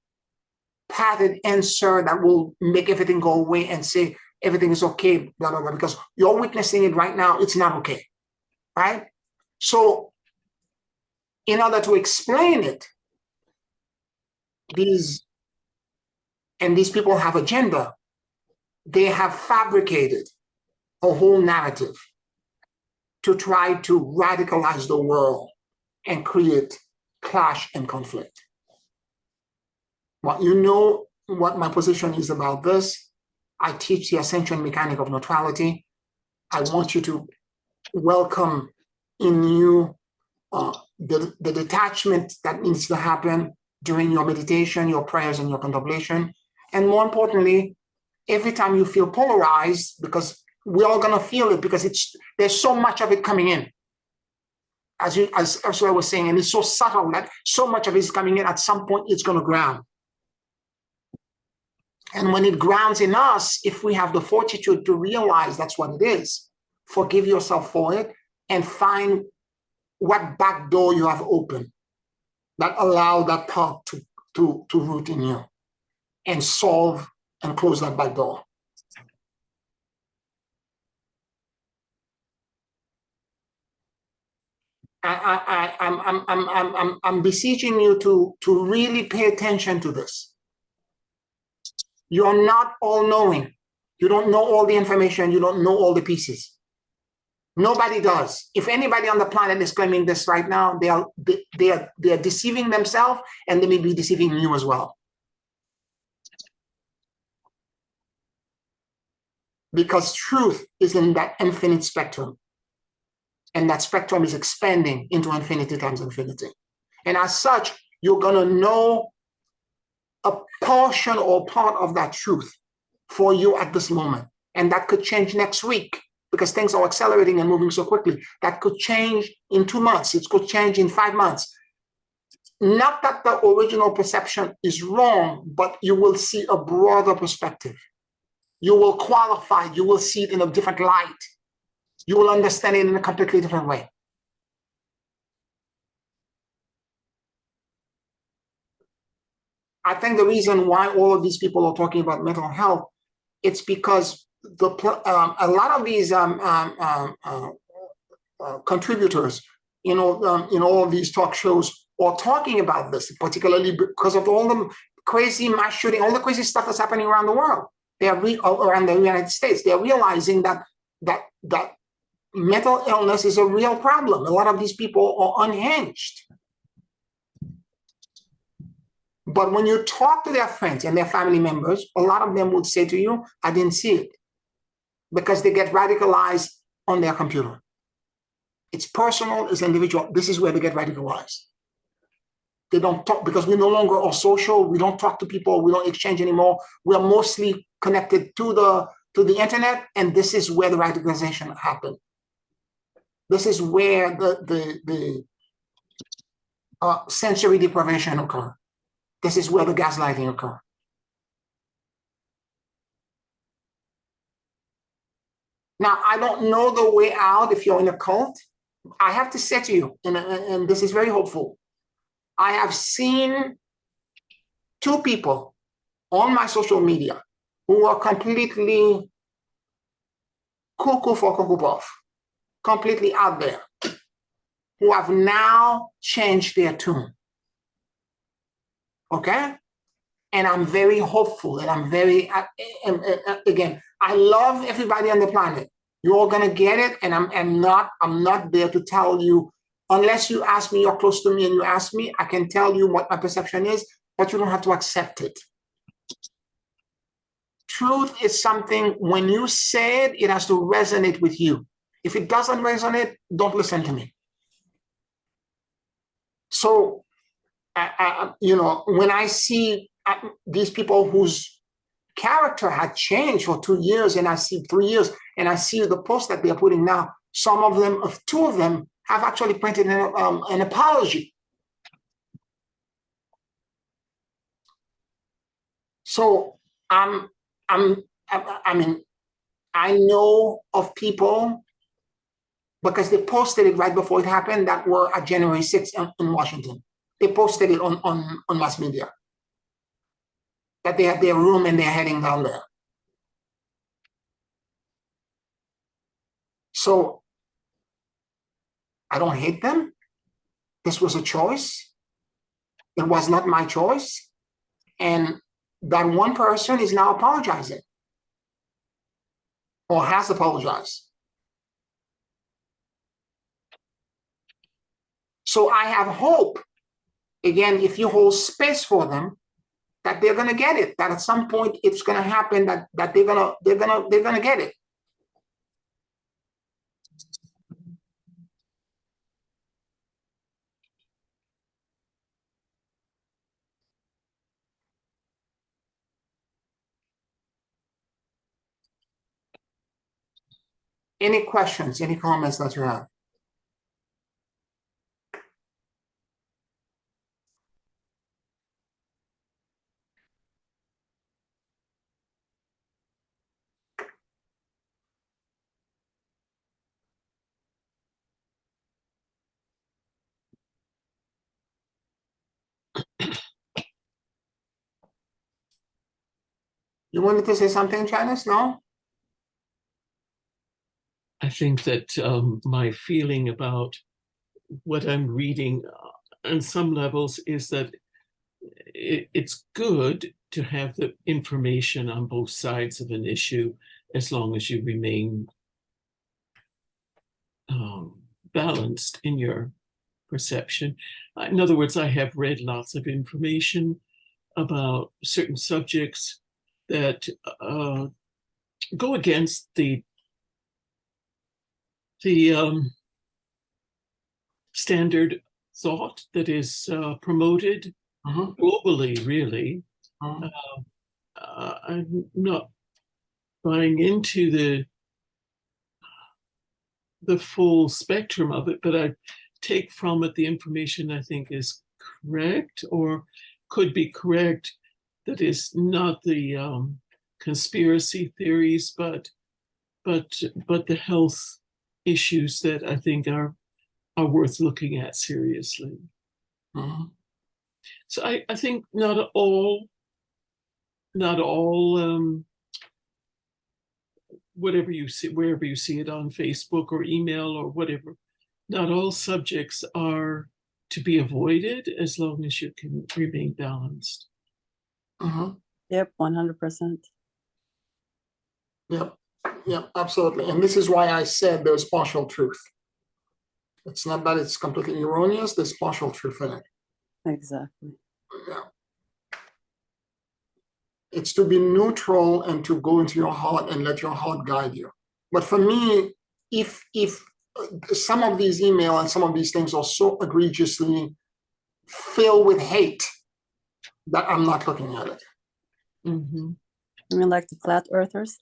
padded answer that will make everything go away and say everything is okay, blah, blah, blah, because you're witnessing it right now, it's not okay, right? So in order to explain it, these people have agenda. They have fabricated a whole narrative to try to radicalize the world and create clash and conflict. Well, you know what my position is about this. I teach the ascension mechanic of neutrality. I want you to welcome in you the detachment that needs to happen during your meditation, your prayers, and your contemplation. And more importantly, every time you feel polarized, because we're all going to feel it, because there's so much of it coming in. As I was saying, and it's so subtle that so much of it is coming in, at some point it's going to ground. And when it grounds in us, if we have the fortitude to realize that's what it is, forgive yourself for it, and find what back door you have opened that allow that part to root in you, and solve and close that back door. I'm beseeching you to really pay attention to this. You're not all knowing. You don't know all the information. You don't know all the pieces. Nobody does. If anybody on the planet is claiming this right now, they are deceiving themselves, and they may be deceiving you as well. Because truth is in that infinite spectrum. And that spectrum is expanding into infinity times infinity. And as such, you're going to know a portion or part of that truth for you at this moment. And that could change next week, because things are accelerating and moving so quickly. That could change in 2 months. It could change in 5 months. Not that the original perception is wrong, but you will see a broader perspective. You will qualify. You will see it in a different light. You will understand it in a completely different way. I think the reason why all of these people are talking about mental health, it's because a lot of these contributors, in all of these talk shows, are talking about this, particularly because of all the crazy mass shooting, all the crazy stuff that's happening around the world. They are around the United States. They're realizing that mental illness is a real problem. A lot of these people are unhinged. But when you talk to their friends and their family members, a lot of them would say to you, I didn't see it, because they get radicalized on their computer. It's personal, it's individual. This is where they get radicalized. They don't talk, because we no longer are social. We don't talk to people. We don't exchange anymore. We are mostly connected to the internet, and this is where the radicalization happened. This is where the sensory deprivation occurs. This is where the gaslighting occurs. Now, I don't know the way out if you're in a cult. I have to say to you, and this is very hopeful, I have seen two people on my social media who are completely cuckoo for Cocoa Puff, completely out there, who have now changed their tune. Okay? And I'm very hopeful, and I'm very, again, I love everybody on the planet. You're all gonna get it, and I'm not there to tell you, unless you ask me, you're close to me and you ask me, I can tell you what my perception is, but you don't have to accept it. Truth is something, when you say it, it has to resonate with you. If it doesn't resonate, don't listen to me. So, when I see these people whose character had changed for 2 years, and I see 3 years, and I see the post that they're putting now, some of them, two of them, have actually printed an apology. So I know of people, because they posted it right before it happened, that were at January 6th in Washington. They posted it on mass media, that they had their room and they're heading down there. So I don't hate them. This was a choice. It was not my choice. And that one person is now apologizing, or has apologized. So I have hope, again, if you hold space for them, that they're gonna get it, that at some point it's gonna happen, that they're gonna get it. Any questions, any comments that you have? You wanted to say something, Janice? No? I think that my feeling about what I'm reading on some levels is that it's good to have the information on both sides of an issue, as long as you remain balanced in your perception. In other words, I have read lots of information about certain subjects that go against the standard thought that is promoted globally, really. I'm not buying into the full spectrum of it, but I take from it the information I think is correct, or could be correct, that is not the conspiracy theories, but the health issues that I think are worth looking at seriously. So I think not all whatever you see, wherever you see it on Facebook or email or whatever, not all subjects are to be avoided, as long as you can remain balanced. Yep, 100%. Yep, absolutely. And this is why I said there's partial truth. It's not that it's completely erroneous, there's partial truth in it. Exactly. Yeah. It's to be neutral and to go into your heart and let your heart guide you. But for me, if some of these emails and some of these things are so egregiously filled with hate, that I'm not looking at it. You mean like the flat earthers?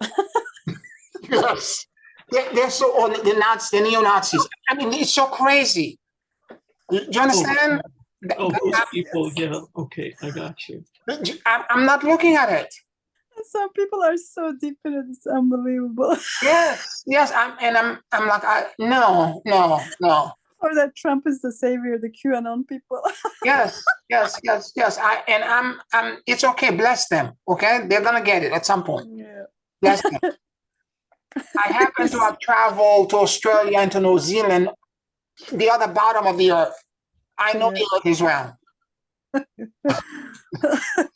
Yes. They're so, the neo-Nazis. I mean, it's so crazy. Do you understand? Oh, those people, yeah. Okay, I got you. I'm not looking at it. Some people are so deep in it, it's unbelievable. Yes, I'm like, no. Or that Trump is the savior, the QAnon people. Yes. It's okay, bless them, okay? They're gonna get it at some point. Yeah. Bless them. I happen to have traveled to Australia and to New Zealand, the other bottom of the earth. I know the earth is round.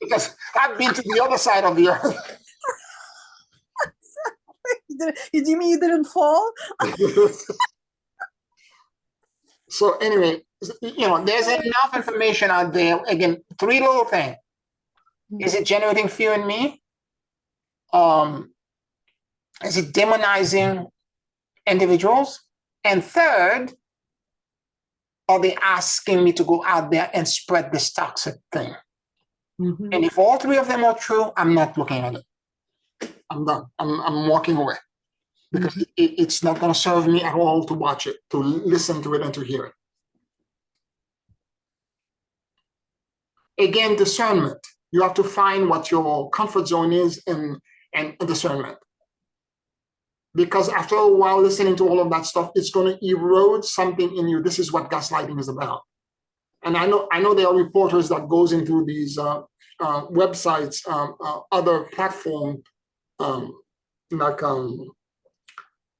Because I've been to the other side of the earth. You mean you didn't fall? So anyway, there's enough information out there. Again, 3 little things. Is it generating fear in me? Is it demonizing individuals? And third, are they asking me to go out there and spread this toxic thing? Mhm. And if all 3 of them are true, I'm not looking at it. I'm done. I'm walking away, because it's not going to serve me at all to watch it, to listen to it, and to hear it. Again, discernment. You have to find what your comfort zone is and discernment. Because after a while listening to all of that stuff, it's going to erode something in you. This is what gaslighting is about. And I know there are reporters that goes into these websites, other platform,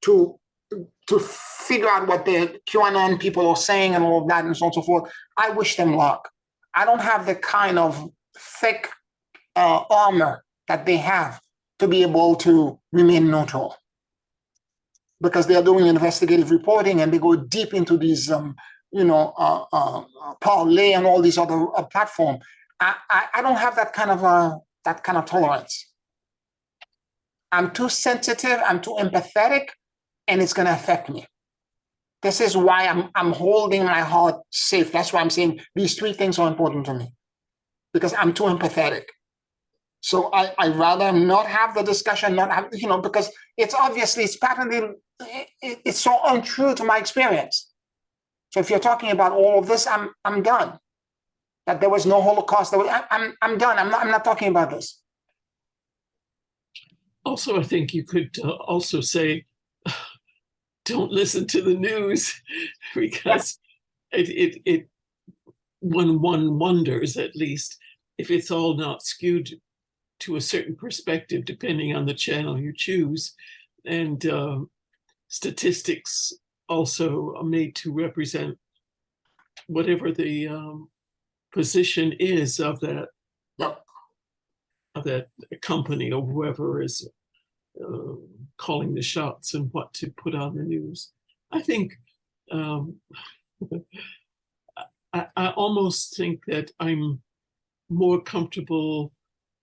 to figure out what the QAnon people are saying and all of that and so on and so forth. I wish them luck. I don't have the kind of thick armor that they have to be able to remain neutral, because they're doing investigative reporting and they go deep into these, Parlay and all these other platforms. I don't have that kind of tolerance. I'm too sensitive. I'm too empathetic, and it's going to affect me. This is why I'm holding my heart safe. That's why I'm saying these 3 things are important to me, because I'm too empathetic. So I rather not have the discussion, not have, because it's patently, it's so untrue to my experience. So if you're talking about all of this, I'm done. That there was no Holocaust. I'm done. I'm not talking about this. Also, I think you could also say, don't listen to the news, because when one wonders, at least, if it's all not skewed to a certain perspective, depending on the channel you choose. And statistics also are made to represent whatever the position is of that company or whoever is calling the shots and what to put on the news. I think I almost think that I'm more comfortable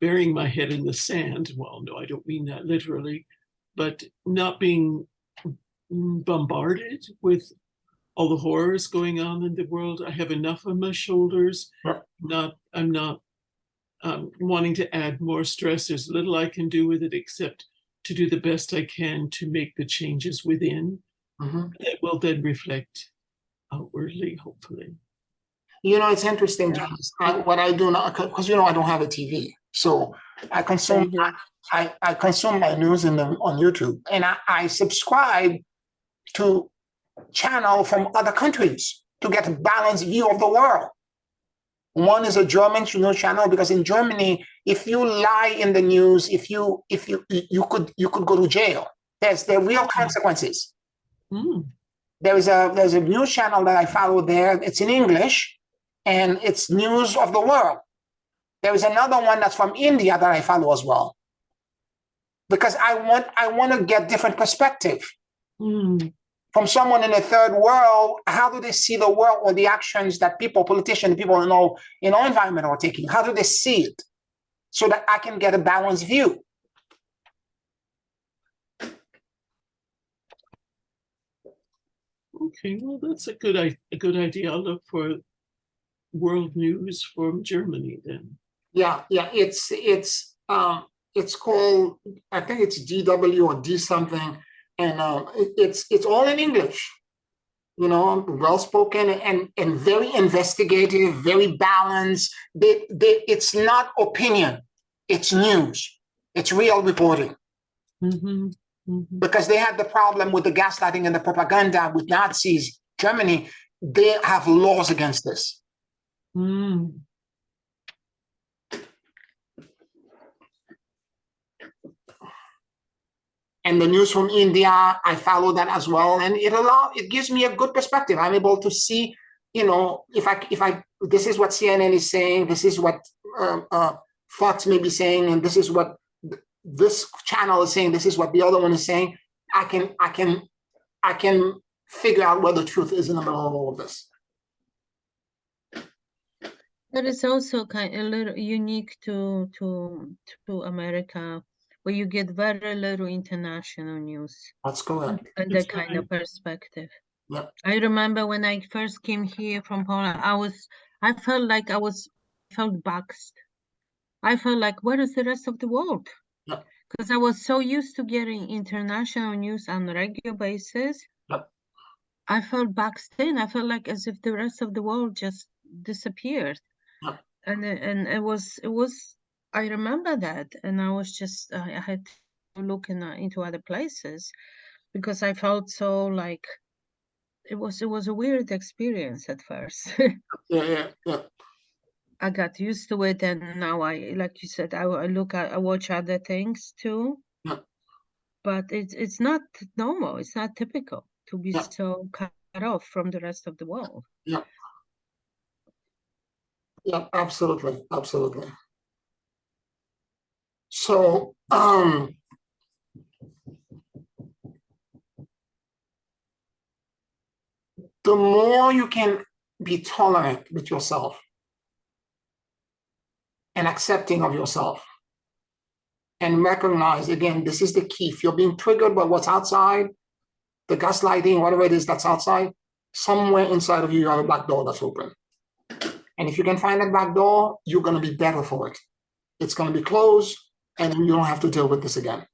burying my head in the sand. Well, no, I don't mean that literally, but not being bombarded with all the horrors going on in the world. I have enough on my shoulders. I'm not wanting to add more stress. There's little I can do with it except to do the best I can to make the changes within that will then reflect outwardly, hopefully. It's interesting, James. What I do now, because I don't have a TV, so I consume I consume my news on YouTube, and I subscribe to channel from other countries to get a balanced view of the world. One is a German news channel, because in Germany, if you lie in the news, you could go to jail. There are real consequences. There's a news channel that I follow there. It's in English, and it's news of the world. There is another one that's from India that I follow as well, because I want to get different perspective. From someone in the third world. How do they see the world, or the actions that politicians, people in our environment are taking? How do they see it, so that I can get a balanced view? Okay, well, that's a good idea. I'll look for world news from Germany then. Yeah, it's called, I think it's DW or D something, and it's all in English. Well spoken and very investigative, very balanced. It's not opinion, it's news. It's real reporting. Mm-hmm. Mm-hmm. Because they had the problem with the gaslighting and the propaganda with Nazis, Germany. They have laws against this. Mm. And the news from India, I follow that as well, and it gives me a good perspective. I'm able to see, if I this is what CNN is saying, this is what Fox may be saying, and this is what this channel is saying, this is what the other one is saying. I can figure out where the truth is in the middle of all of this. That is also a little unique to America, where you get very little international news. That's correct. And that kind of perspective. Yep. I remember when I first came here from Poland, I felt like I felt boxed. I felt like, where is the rest of the world? Yep. Because I was so used to getting international news on a regular basis. Yep. I felt boxed in. I felt like as if the rest of the world just disappeared. Yep. And it was. I remember that, and I was just I had to look into other places because I felt so like it was a weird experience at first. Yeah. I got used to it, and now like you said, I watch other things too. Yeah. But it's not normal. It's not typical to be so cut off from the rest of the world. Yeah. Yeah, absolutely. So, the more you can be tolerant with yourself and accepting of yourself and recognize, again, this is the key. If you're being triggered by what's outside, the gaslighting, whatever it is that's outside, somewhere inside of you, you have a back door that's open. And if you can find that back door, you're going to be better for it. It's going to be closed, and then you don't have to deal with this again.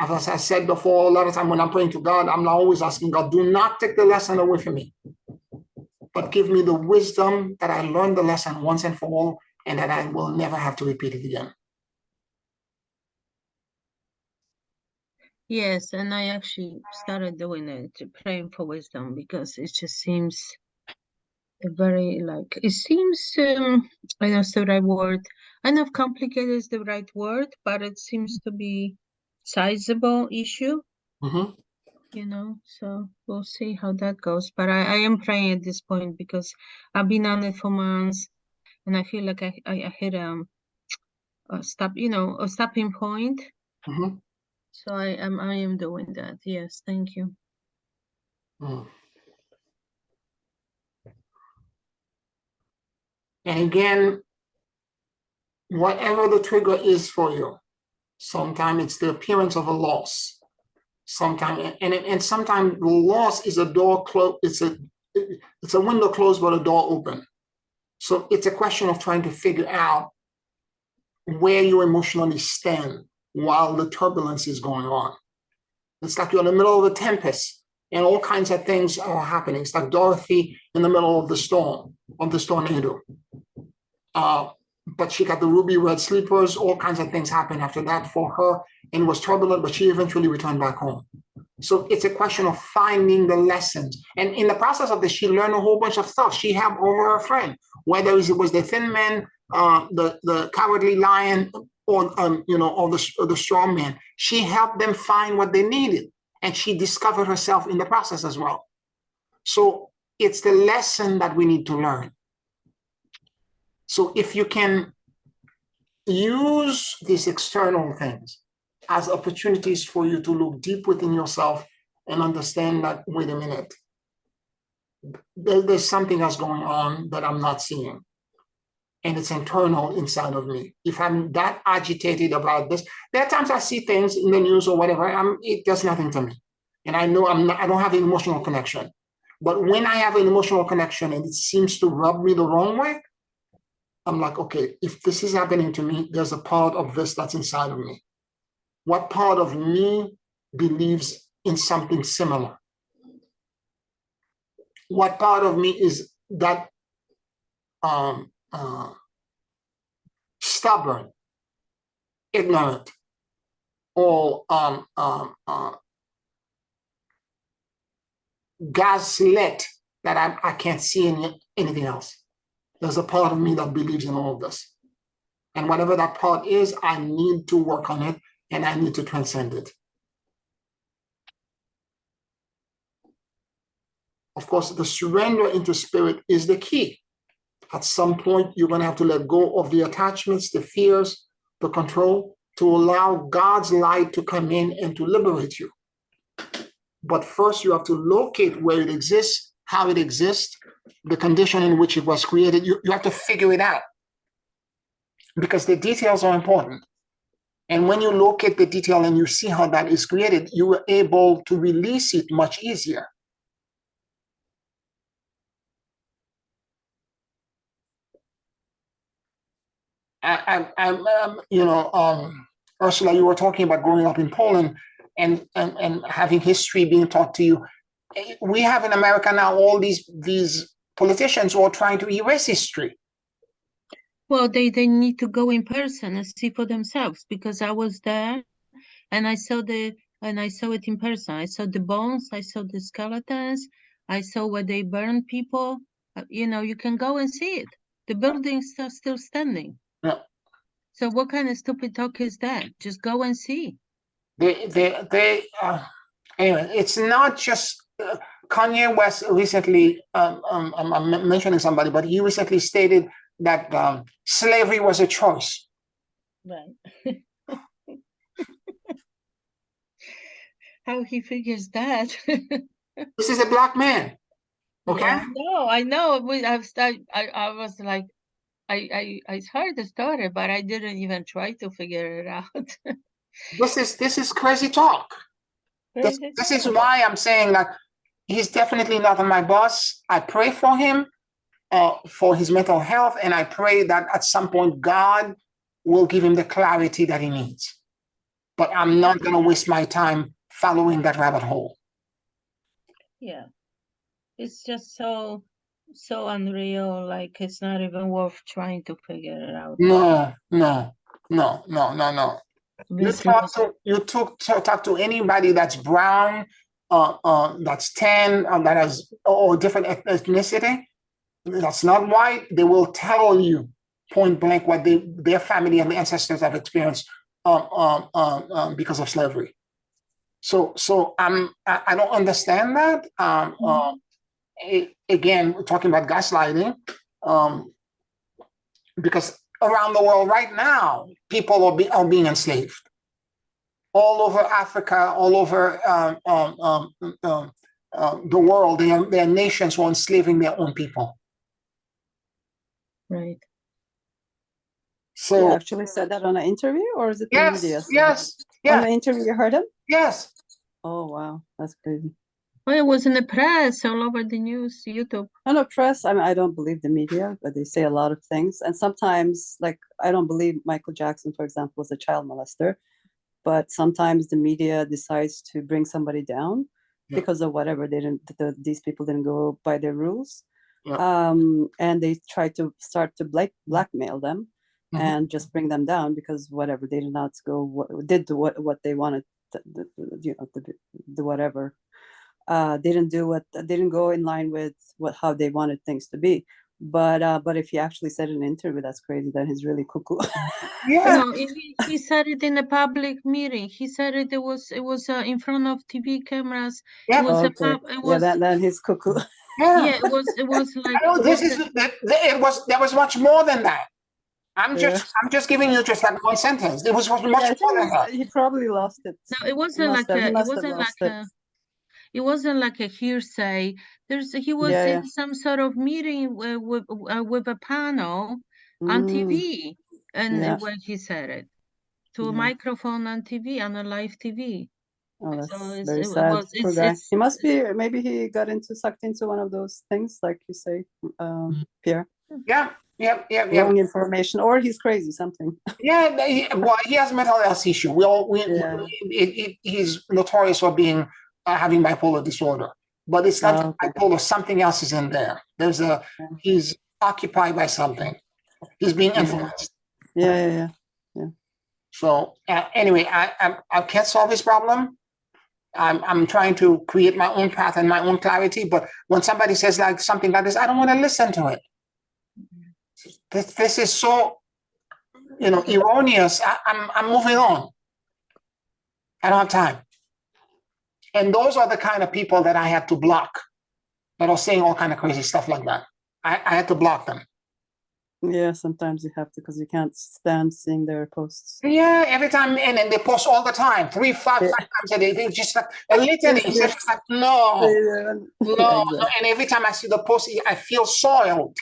As I said before, a lot of time when I'm praying to God, I'm always asking God, do not take the lesson away from me, but give me the wisdom that I learned the lesson once and for all, and that I will never have to repeat it again. Yes, and I actually started doing it, praying for wisdom, because it just seems very it seems I don't know if the right word. I know if complicated is the right word, but it seems to be sizable issue. Mm-hmm. So we'll see how that goes. But I am praying at this point because I've been on it for months, and I feel like I hit a stopping point. Mm-hmm. So I am doing that. Yes, thank you. Mm. And again, whatever the trigger is for you, sometimes it's the appearance of a loss. Sometimes, and sometimes the loss is a door closed. It's a window closed, but a door open. So it's a question of trying to figure out where you emotionally stand while the turbulence is going on. It's like you're in the middle of a tempest and all kinds of things are happening. It's like Dorothy in the middle of the storm, of this tornado. But she got the ruby red sleepers, all kinds of things happened after that for her, and it was turbulent, but she eventually returned back home. So it's a question of finding the lessons. And in the process of this, she learned a whole bunch of stuff. She helped over her friend, whether it was the thin man, the cowardly lion, or the strong man. She helped them find what they needed, and she discovered herself in the process as well. So it's the lesson that we need to learn. So if you can use these external things as opportunities for you to look deep within yourself and understand that, wait a minute, there's something else going on that I'm not seeing. And it's internal inside of me. If I'm that agitated about this, there are times I see things in the news or whatever, it does nothing to me. And I know I don't have an emotional connection. But when I have an emotional connection and it seems to rub me the wrong way, I'm like, okay, if this is happening to me, there's a part of this that's inside of me. What part of me believes in something similar? What part of me is that stubborn ignorant, or gaslit that I can't see anything else. There's a part of me that believes in all of this. And whatever that part is, I need to work on it and I need to transcend it. Of course, the surrender into spirit is the key. At some point, you're going to have to let go of the attachments, the fears, the control, to allow God's light to come in and to liberate you. But first, you have to locate where it exists, how it exists, the condition in which it was created. You have to figure it out, because the details are important. And when you locate the detail and you see how that is created, you are able to release it much easier. Ursula, you were talking about growing up in Poland and having history being taught to you. We have in America now all these politicians who are trying to erase history. Well, they need to go in person and see for themselves, because I was there and I saw it in person. I saw the bones, I saw the skeletons, I saw where they burned people. You can go and see it. The buildings are still standing. Yeah. So what kind of stupid talk is that? Just go and see. Anyway, it's not just Kanye West recently. I'm mentioning somebody, but he recently stated that slavery was a choice. Right. How he figures that? This is a black man. Okay. Yeah, I know. I was like, I heard the story, but I didn't even try to figure it out. This is crazy talk. This is why I'm saying that he's definitely not my boss. I pray for him, for his mental health, and I pray that at some point God will give him the clarity that he needs. But I'm not going to waste my time following that rabbit hole. Yeah, it's just so unreal. Like, it's not even worth trying to figure it out. No. You talk to anybody that's brown, that's tan, that has or different ethnicity, that's not white. They will tell you point blank what their family and the ancestors have experienced because of slavery. So I don't understand that. Again, we're talking about gaslighting, because around the world right now, people are being enslaved. All over Africa, all over the world, there are nations who are enslaving their own people. Right. So he actually said that on an interview, or is it the media? Yes. On an interview, you heard him? Yes. Oh wow, that's crazy. Well, it was in the press, all over the news, YouTube. No, press. I mean, I don't believe the media, but they say a lot of things. And sometimes, like, I don't believe Michael Jackson, for example, was a child molester. But sometimes the media decides to bring somebody down because of whatever. These people didn't go by their rules. Yeah. And they try to start to blackmail them and just bring them down because whatever, they did not go, did what they wanted, the whatever. They didn't go in line with how they wanted things to be. But if he actually said in an interview, that's crazy. Then he's really cuckoo. Yeah. No, he said it in a public meeting. He said it was in front of TV cameras. Yeah. Then he's cuckoo. Yeah, it was like. There was much more than that. I'm just giving you just like one sentence. It was much more than that. He probably lost it. No, it wasn't like a hearsay. He was in some sort of meeting with a panel on TV, and when he said it to a microphone on TV, on a live TV. Oh, that's very sad. Poor guy. He must be. Maybe he got sucked into one of those things, like you say, Pierre. Yeah. Wrong information, or he's crazy, something. Yeah, he has mental health issue. He's notorious for being having bipolar disorder, but it's not bipolar. Something else is in there. He's occupied by something. He's being influenced. Yeah. So anyway, I can't solve this problem. I'm trying to create my own path and my own clarity. But when somebody says like something like this, I don't want to listen to it. This is so, erroneous. I'm moving on. I don't have time. And those are the kind of people that I had to block, that are saying all kind of crazy stuff like that. I had to block them. Yeah, sometimes you have to, because you can't stand seeing their posts. Yeah, every time, and they post all the time, 3, 5 Yeah. times a day. They just like a litany. It's Yes. just like, no, Yeah, And every time I see the post, I feel soiled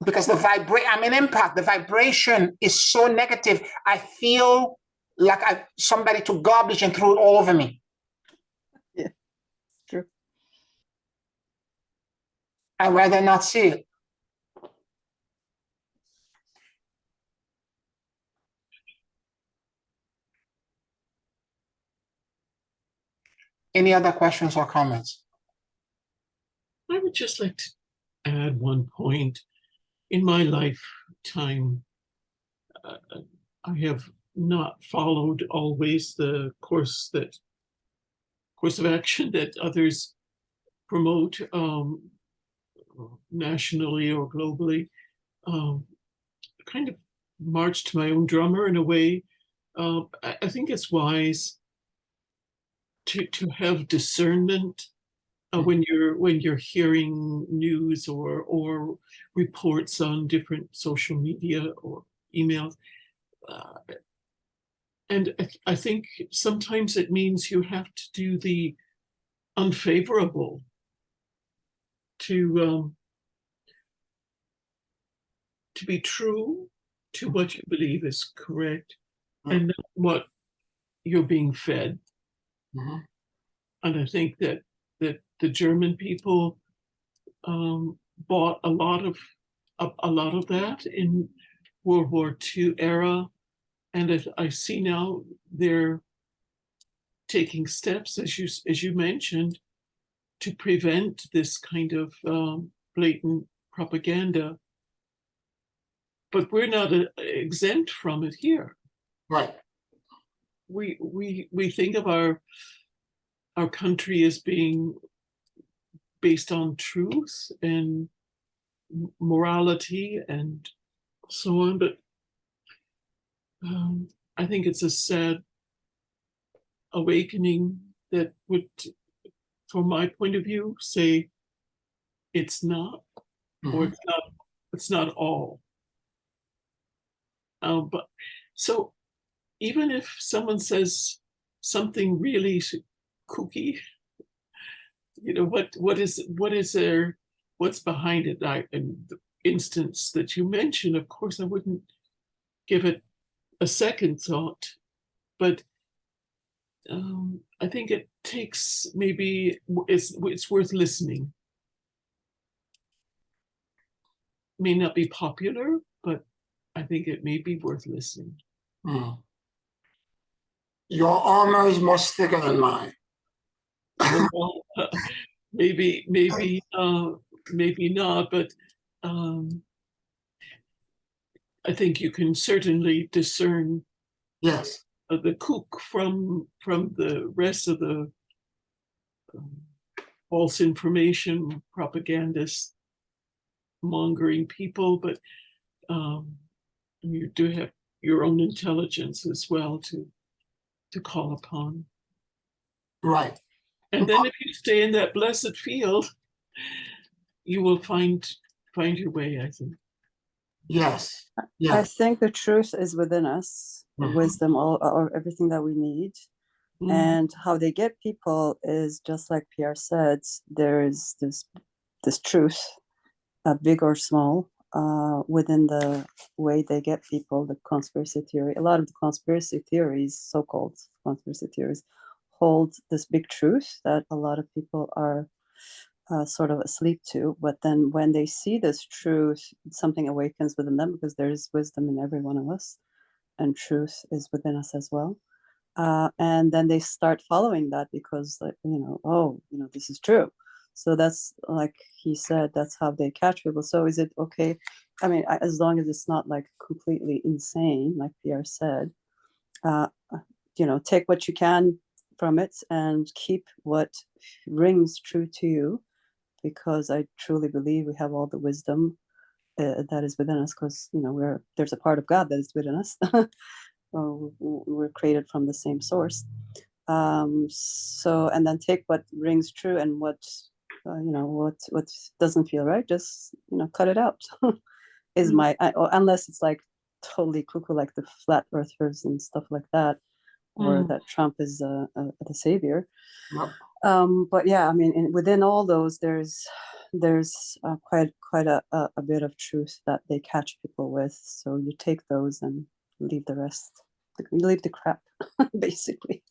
because I'm an empath. The vibration is so negative. I feel like somebody took garbage and threw it all over me. Yeah, true. I'd rather not see it. Any other questions or comments? I would just like to add one point. In my lifetime, I have not followed always the course of action that others promote nationally or globally. Kind of march to my own drummer in a way. I think it's wise to have discernment when you're hearing news or reports on different social media or emails. And I think sometimes it means you have to do the unfavorable to be true to what you believe is correct and not what you're being fed. Mm-hmm. And I think that the German people bought a lot of that in World War II era, and I see now they're taking steps, as you mentioned, to prevent this kind of blatant propaganda. But we're not exempt from it here. Right. We think of our country as being based on truth and morality and so on, but I think it's a sad awakening that would, from my point of view, say it's not, or it's not all. But so even if someone says something really kooky, what's behind it? In the instance that you mentioned, of course, I wouldn't give it a second thought, but I think it takes, maybe it's worth listening. May not be popular, but I think it may be worth listening. Your armor is much thicker than mine. Well, maybe not, but I think you can certainly discern Yes. the kook from the rest of the false information propagandists mongering people, but you do have your own intelligence as well to call upon. Right. And then if you stay in that blessed field, you will find your way, I think. Yes. I Yes. think the truth is within us, wisdom, or everything that we need. And how they get people is just like Pierre said, there is this truth, big or small, within the way they get people, the conspiracy theory. A lot of the conspiracy theories, so-called conspiracy theories, hold this big truth that a lot of people are sort of asleep to. But then when they see this truth, something awakens within them, because there is wisdom in every one of us, and truth is within us as well. And then they start following that because, like, this is true. So that's, like he said, that's how they catch people. So is it okay? I mean, as long as it's not like completely insane, like Pierre said, take what you can from it and keep what rings true to you, because I truly believe we have all the wisdom that is within us, because there's a part of God that is within us. We're created from the same source. And then take what rings true, and what doesn't feel right, just cut it out. Is my unless it's like totally cuckoo, like the flat earthers and stuff like that, or that Trump is the savior. But yeah, I mean, within all those, there's quite a bit of truth that they catch people with. So you take those and leave the rest, leave the crap, basically.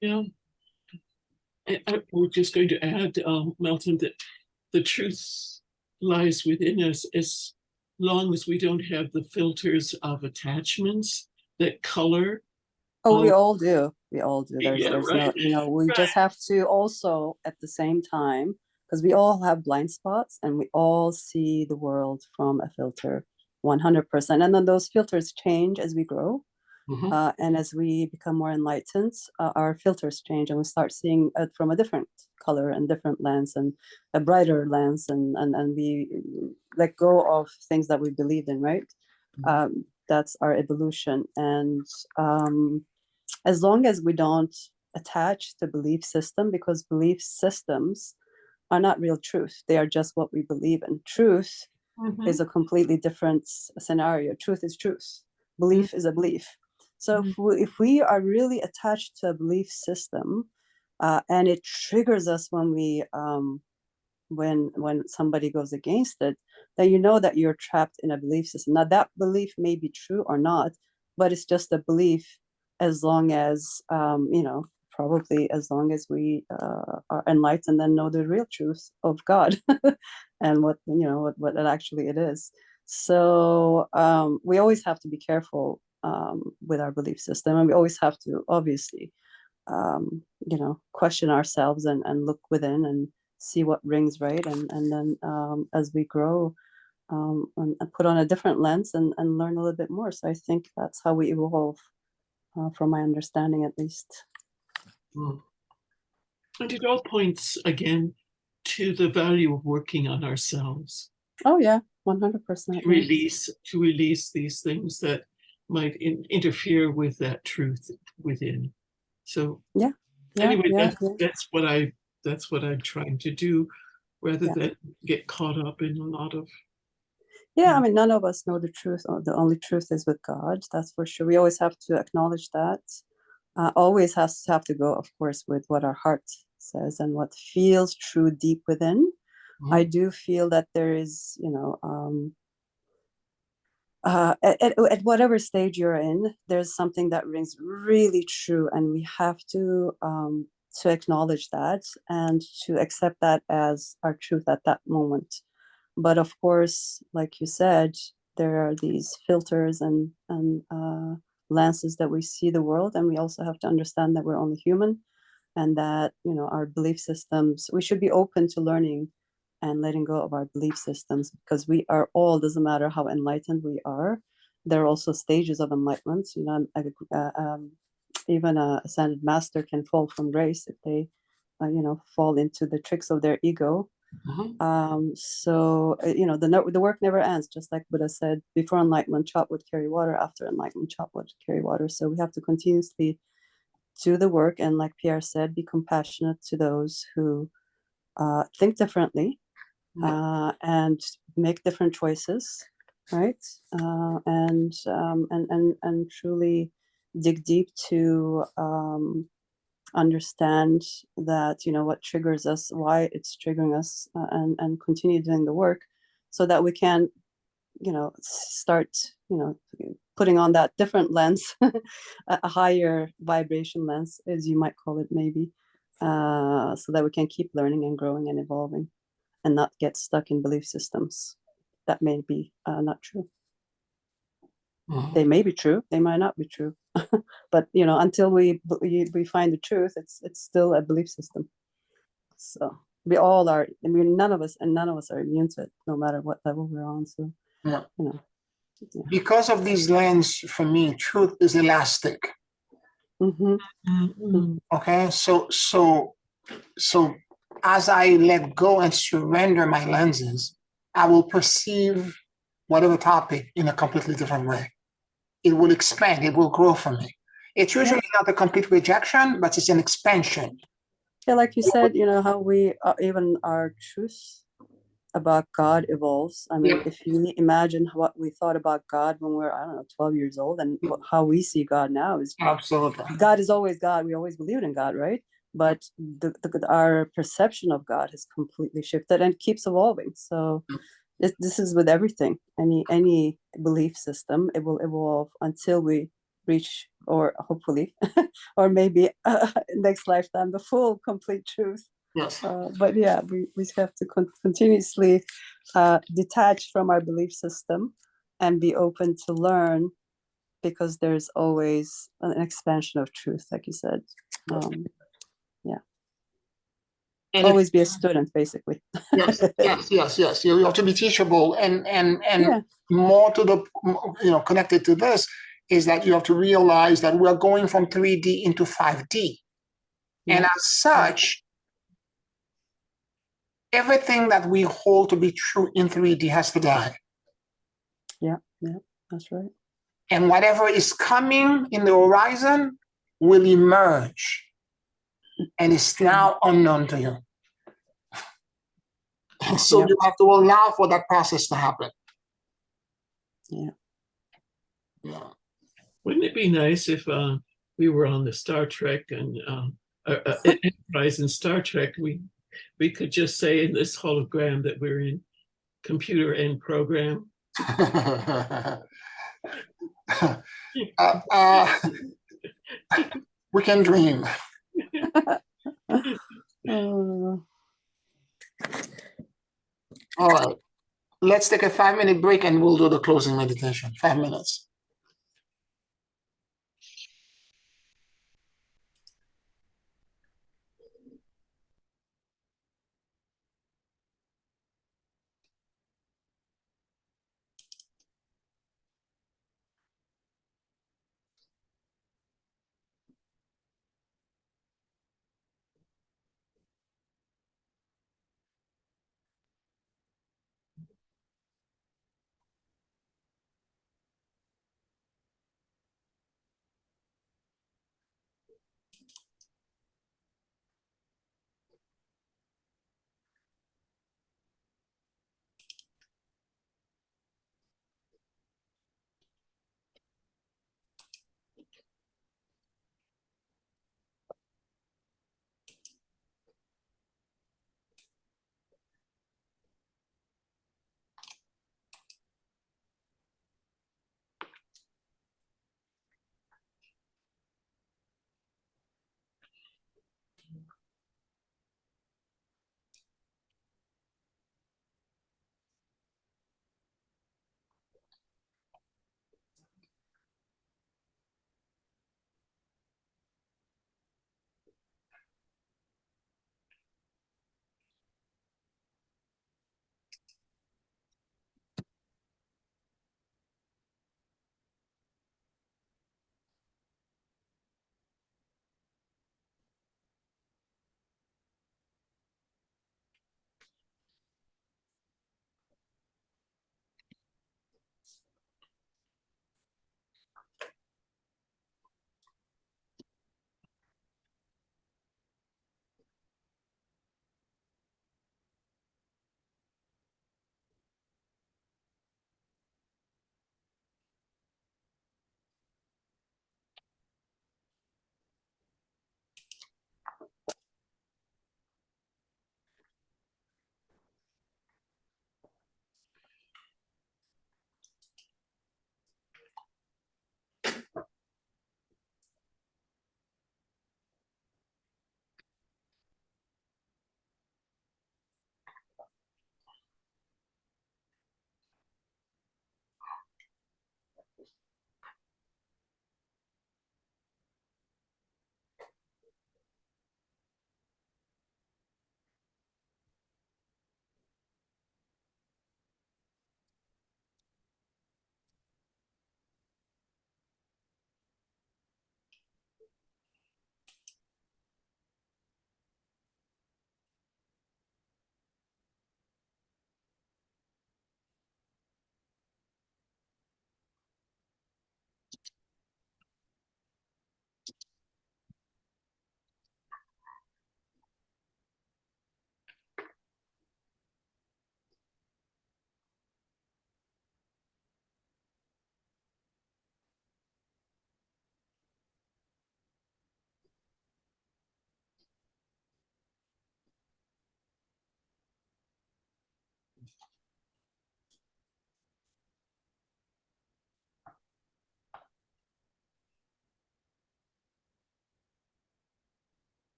Yeah. I was just going to add, Melton, that the truth lies within us as long as we don't have the filters of attachments that color. Oh, we all do. We all do. There's right. no, we just have to also at the same time, because we all have blind spots and we all see the world from a filter 100%. And then those filters change as we grow. And as we become more enlightened, our filters change and we start seeing it from a different color and different lens and a brighter lens, and we let go of things that we believed in, right? That's our evolution. And as long as we don't attach the belief system, because belief systems are not real truth, they are just what we believe in. Truth is a completely different scenario. Truth is truth. Belief is a belief. So if we are really attached to a belief system, and it triggers us when we when somebody goes against it, then you know that you're trapped in a belief system. Now that belief may be true or not, but it's just a belief, as long as probably as long as we are enlightened and know the real truth of God and what it actually it is. So we always have to be careful with our belief system, and we always have to obviously question ourselves and look within and see what rings right, and then as we grow and put on a different lens and learn a little bit more. So I think that's how we evolve, from my understanding at least. And it all points again to the value of working on ourselves. Oh yeah, 100%. To release these things that might interfere with that truth within. So anyway, that's what I'm trying to do, rather than get caught up in a lot of. Yeah, I mean, none of us know the truth. The only truth is with God. That's for sure. We always have to acknowledge that. Always has to have to go, of course, with what our heart says and what feels true deep within. I do feel that there is, at whatever stage you're in, there's something that rings really true, and we have to acknowledge that and to accept that as our truth at that moment. But of course, like you said, there are these filters and lenses that we see the world, and we also have to understand that we're only human, and that our belief systems, we should be open to learning and letting go of our belief systems, because we are all, doesn't matter how enlightened we are, there are also stages of enlightenment. Even a ascended master can fall from grace if they fall into the tricks of their ego. So the work never ends, just like Buddha said, before enlightenment chop would carry water, after enlightenment chop would carry water. So we have to continuously do the work, and like Pierre said, be compassionate to those who think differently and make different choices, right? And truly dig deep to understand that what triggers us, why it's triggering us, and continue doing the work, so that we can start putting on that different lens, a higher vibration lens, as you might call it, maybe, so that we can keep learning and growing and evolving, and not get stuck in belief systems that may be not true. They may be true, they might not be true, but until we find the truth, it's still a belief system. So we all are. I mean, none of us are immune to it, no matter what level we're on. So because of these lenses, for me, truth is elastic. Okay, so as I let go and surrender my lenses, I will perceive whatever topic in a completely different way. It will expand, it will grow for me. It's usually not a complete rejection, but it's an expansion. Yeah, like you said, how we even our truth about God evolves. I mean, if you imagine what we thought about God when we were, I don't know, 12 years old, and how we see God now is absolutely. God is always God. We always believed in God, right? But our perception of God has completely shifted and keeps evolving. So this is with everything. Any belief system, it will evolve until we reach, or hopefully, or maybe next lifetime, the full complete truth. Yes. But yeah, we have to continuously detach from our belief system and be open to learn, because there's always an expansion of truth, like you said. And always be a student, basically. Yes. You have to be teachable, and more to the connected to this is that you have to realize that we're going from 3D into 5D, and as such, everything that we hold to be true in 3D has to die. Yeah, that's right. And whatever is coming in the horizon will emerge, and it's now unknown to you. So you have to allow for that process to happen. Yeah. Wouldn't it be nice if we were on the Star Trek and Enterprise and Star Trek, we could just say in this hologram that we're in computer end program? We can dream. All right. Let's take a 5-minute break and we'll do the closing meditation. 5 minutes.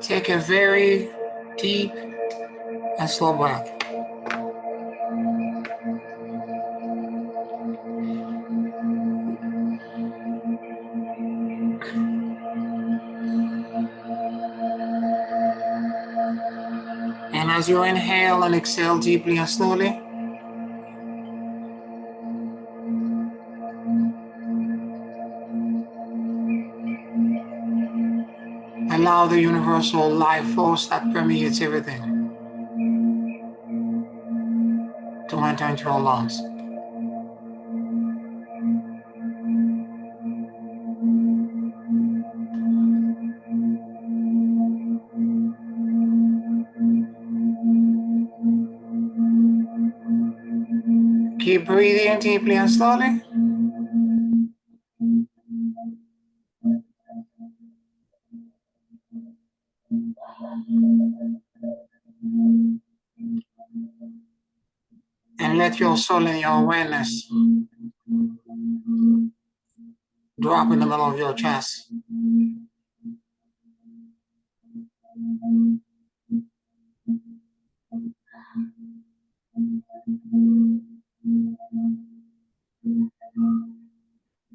Take a very deep and slow breath. And as you inhale and exhale deeply and slowly, allow the universal life force that permeates everything to enter into your lungs. Keep breathing deeply and slowly. And let your soul and your awareness drop in the middle of your chest.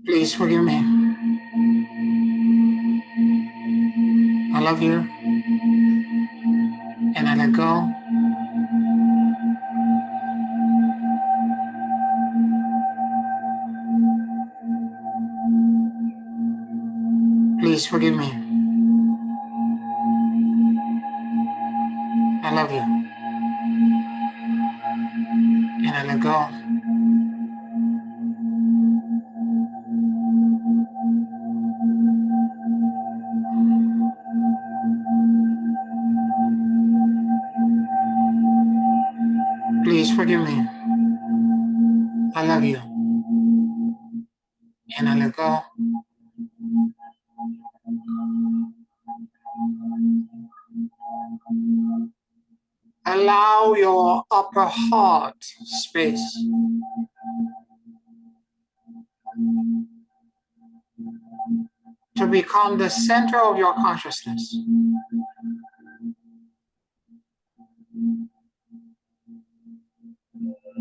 Please forgive me. I love you. And I let go. Please forgive me. I love you. And I let go. Please forgive me. I love you. And I let go. Allow your upper heart space to become the center of your consciousness.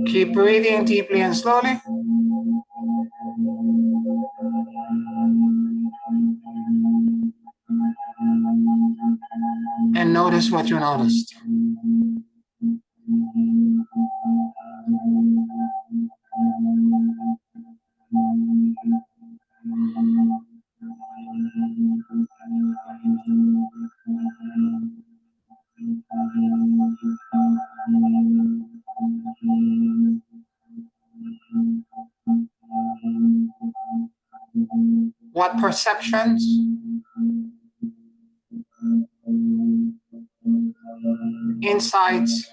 Keep breathing deeply and slowly. And notice what you noticed. What perceptions, insights,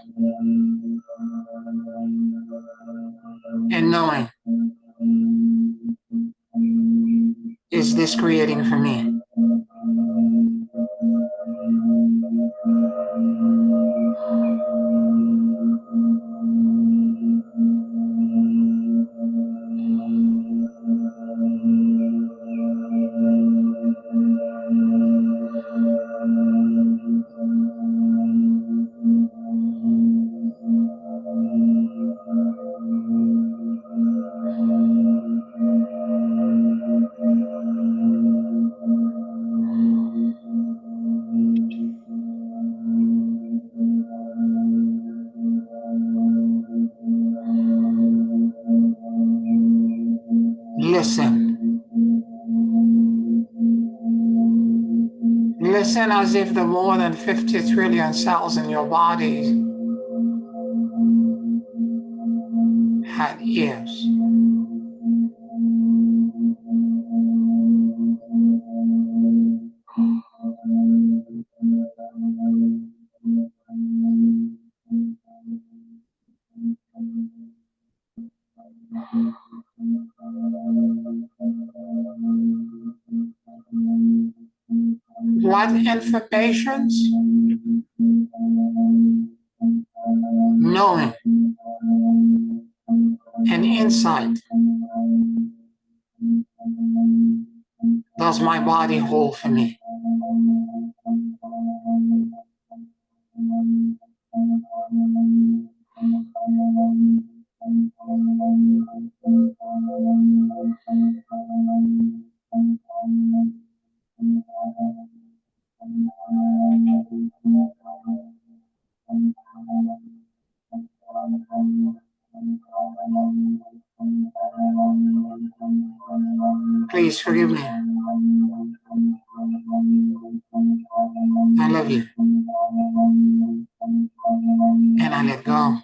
and knowing is this creating for me? listen. Listen as if the more than 50 trillion cells in your body had ears. What informations? Knowing and insight does my body hold for me? Please forgive me. I love you. And I let go.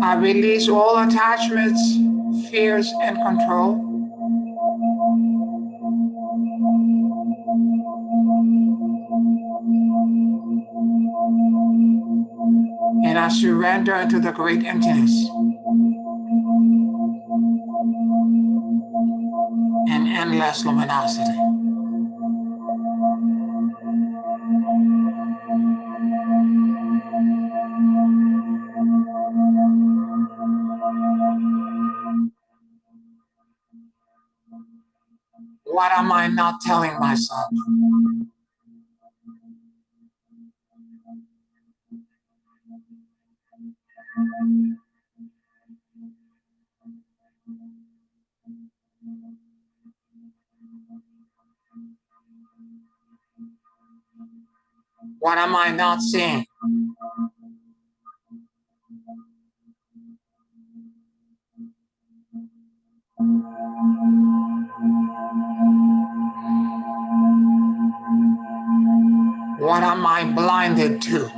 I release all attachments, fears, and control. And I surrender into the great emptiness and endless luminosity. What am I not telling myself? What am I not seeing? What am I blinded to?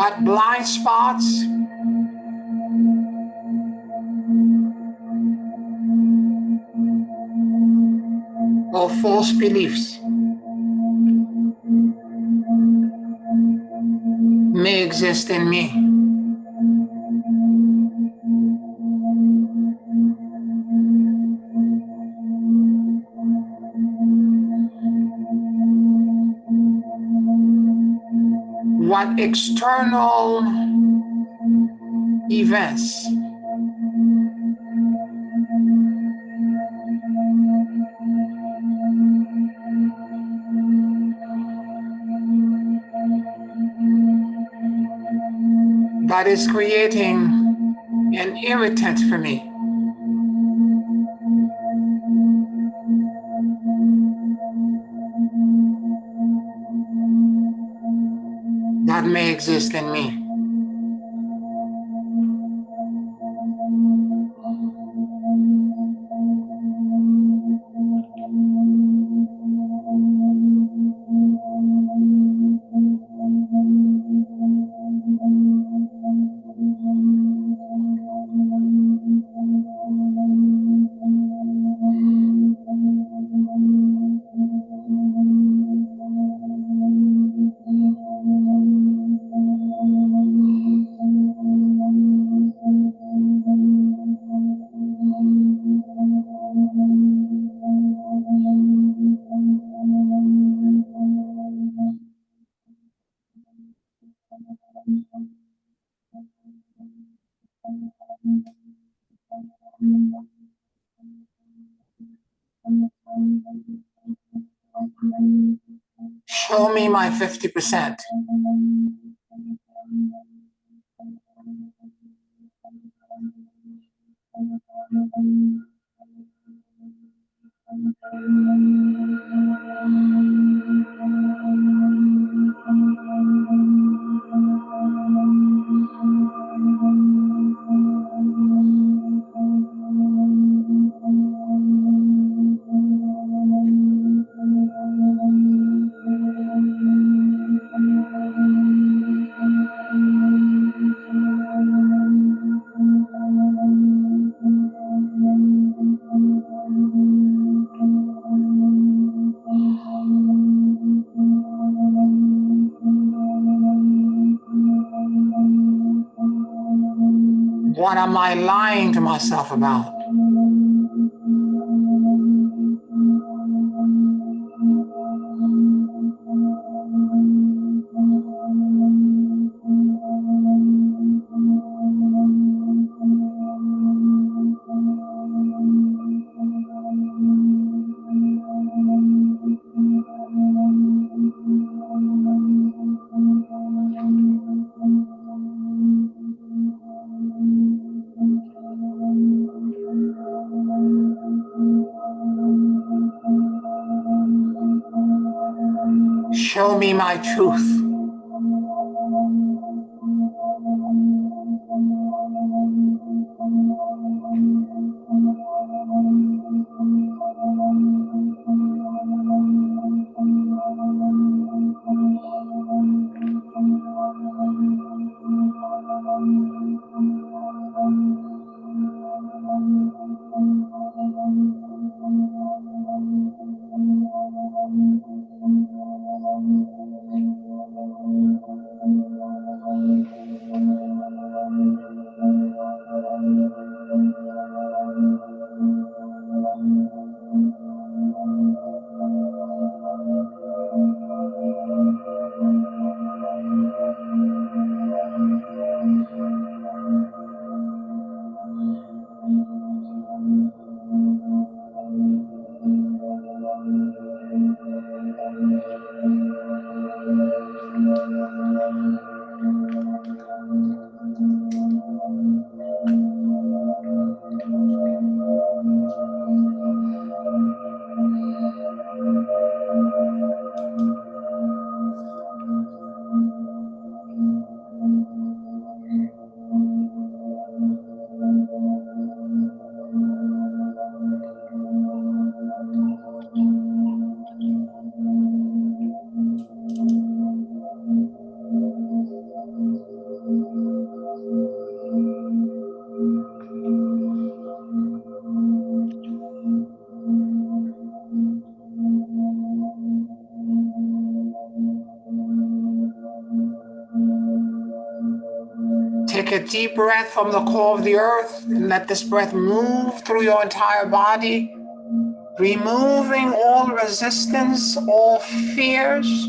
What blind spots or false beliefs may exist in me? What external events that is creating an irritant for me? That may exist in me. Show me my 50%. What am I lying to myself about? Show me my truth. Take a deep breath from the core of the earth and let this breath move through your entire body, removing all resistance, all fears,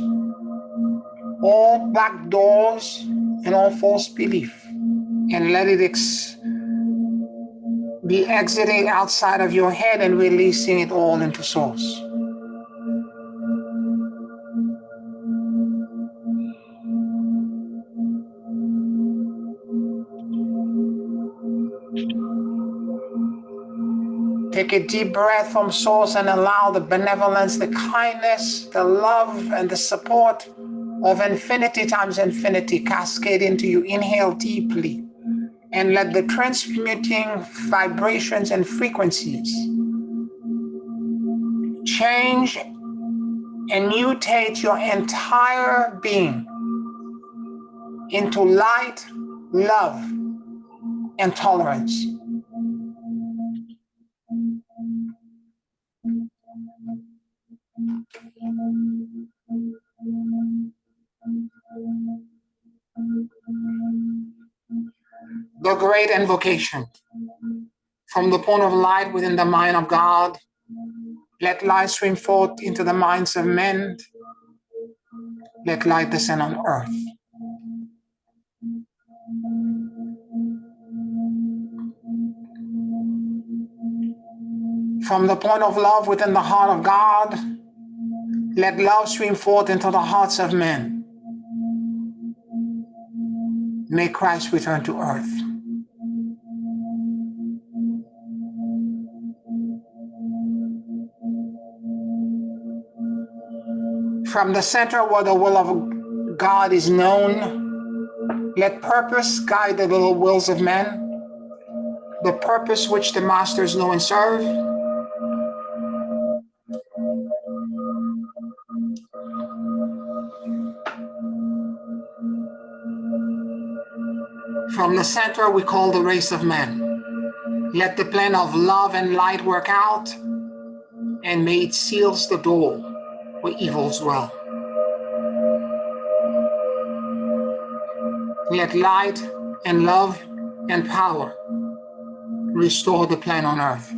all back doors, and all false belief. And let it be exiting outside of your head and releasing it all into source. Take a deep breath from source and allow the benevolence, the kindness, the love, and the support of infinity times infinity cascade into you. Inhale deeply and let the transmuting vibrations and frequencies change and mutate your entire being into light, love, and tolerance. The great invocation. From the point of light within the mind of God, let light stream forth into the minds of men. Let light descend on earth. From the point of love within the heart of God, let love stream forth into the hearts of men. May Christ return to earth. From the center where the will of God is known, let purpose guide the little wills of men, the purpose which the masters know and serve. From the center we call the race of men. Let the plan of love and light work out, and may it seals the door where evils dwell. Let light and love and power restore the plan on earth.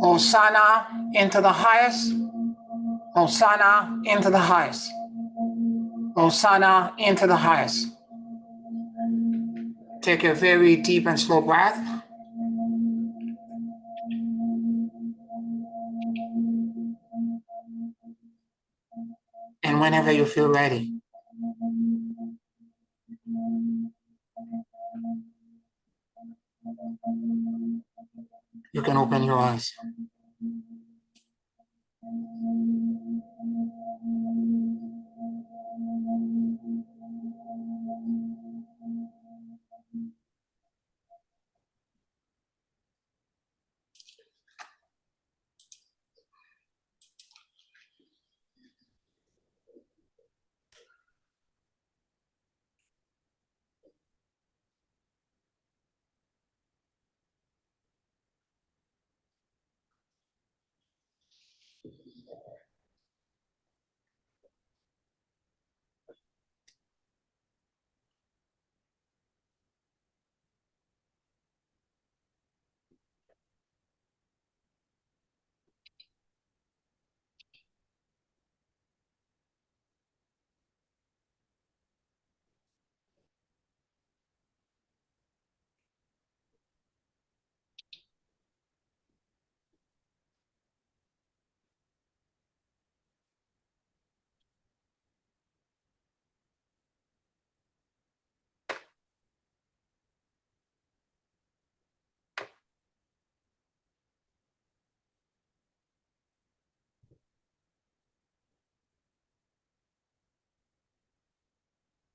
Hosanna into the highest. Hosanna into the highest. Hosanna into the highest. Take a very deep and slow breath. And whenever you feel ready, you can open your eyes.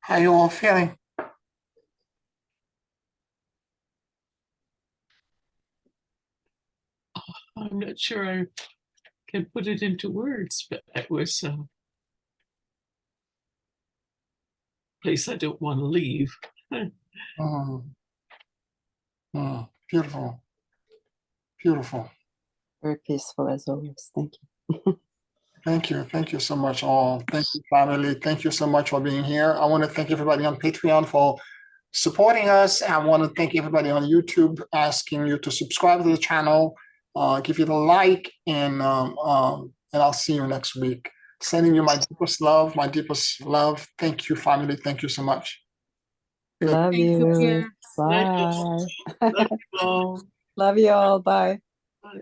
How you all feeling? I'm not sure I can put it into words, but it was a place I don't want to leave. Beautiful. Beautiful. Very peaceful as always. Thank you. Thank you. Thank you so much, all. Thank you, family. Thank you so much for being here. I want to thank everybody on Patreon for supporting us. I want to thank everybody on YouTube asking you to subscribe to the channel, give it a like, and I'll see you next week. Sending you my deepest love, my deepest love. Thank you, family. Thank you so much. Love Thank you, you. Pierre. Bye. Love you all. Love you all. Bye.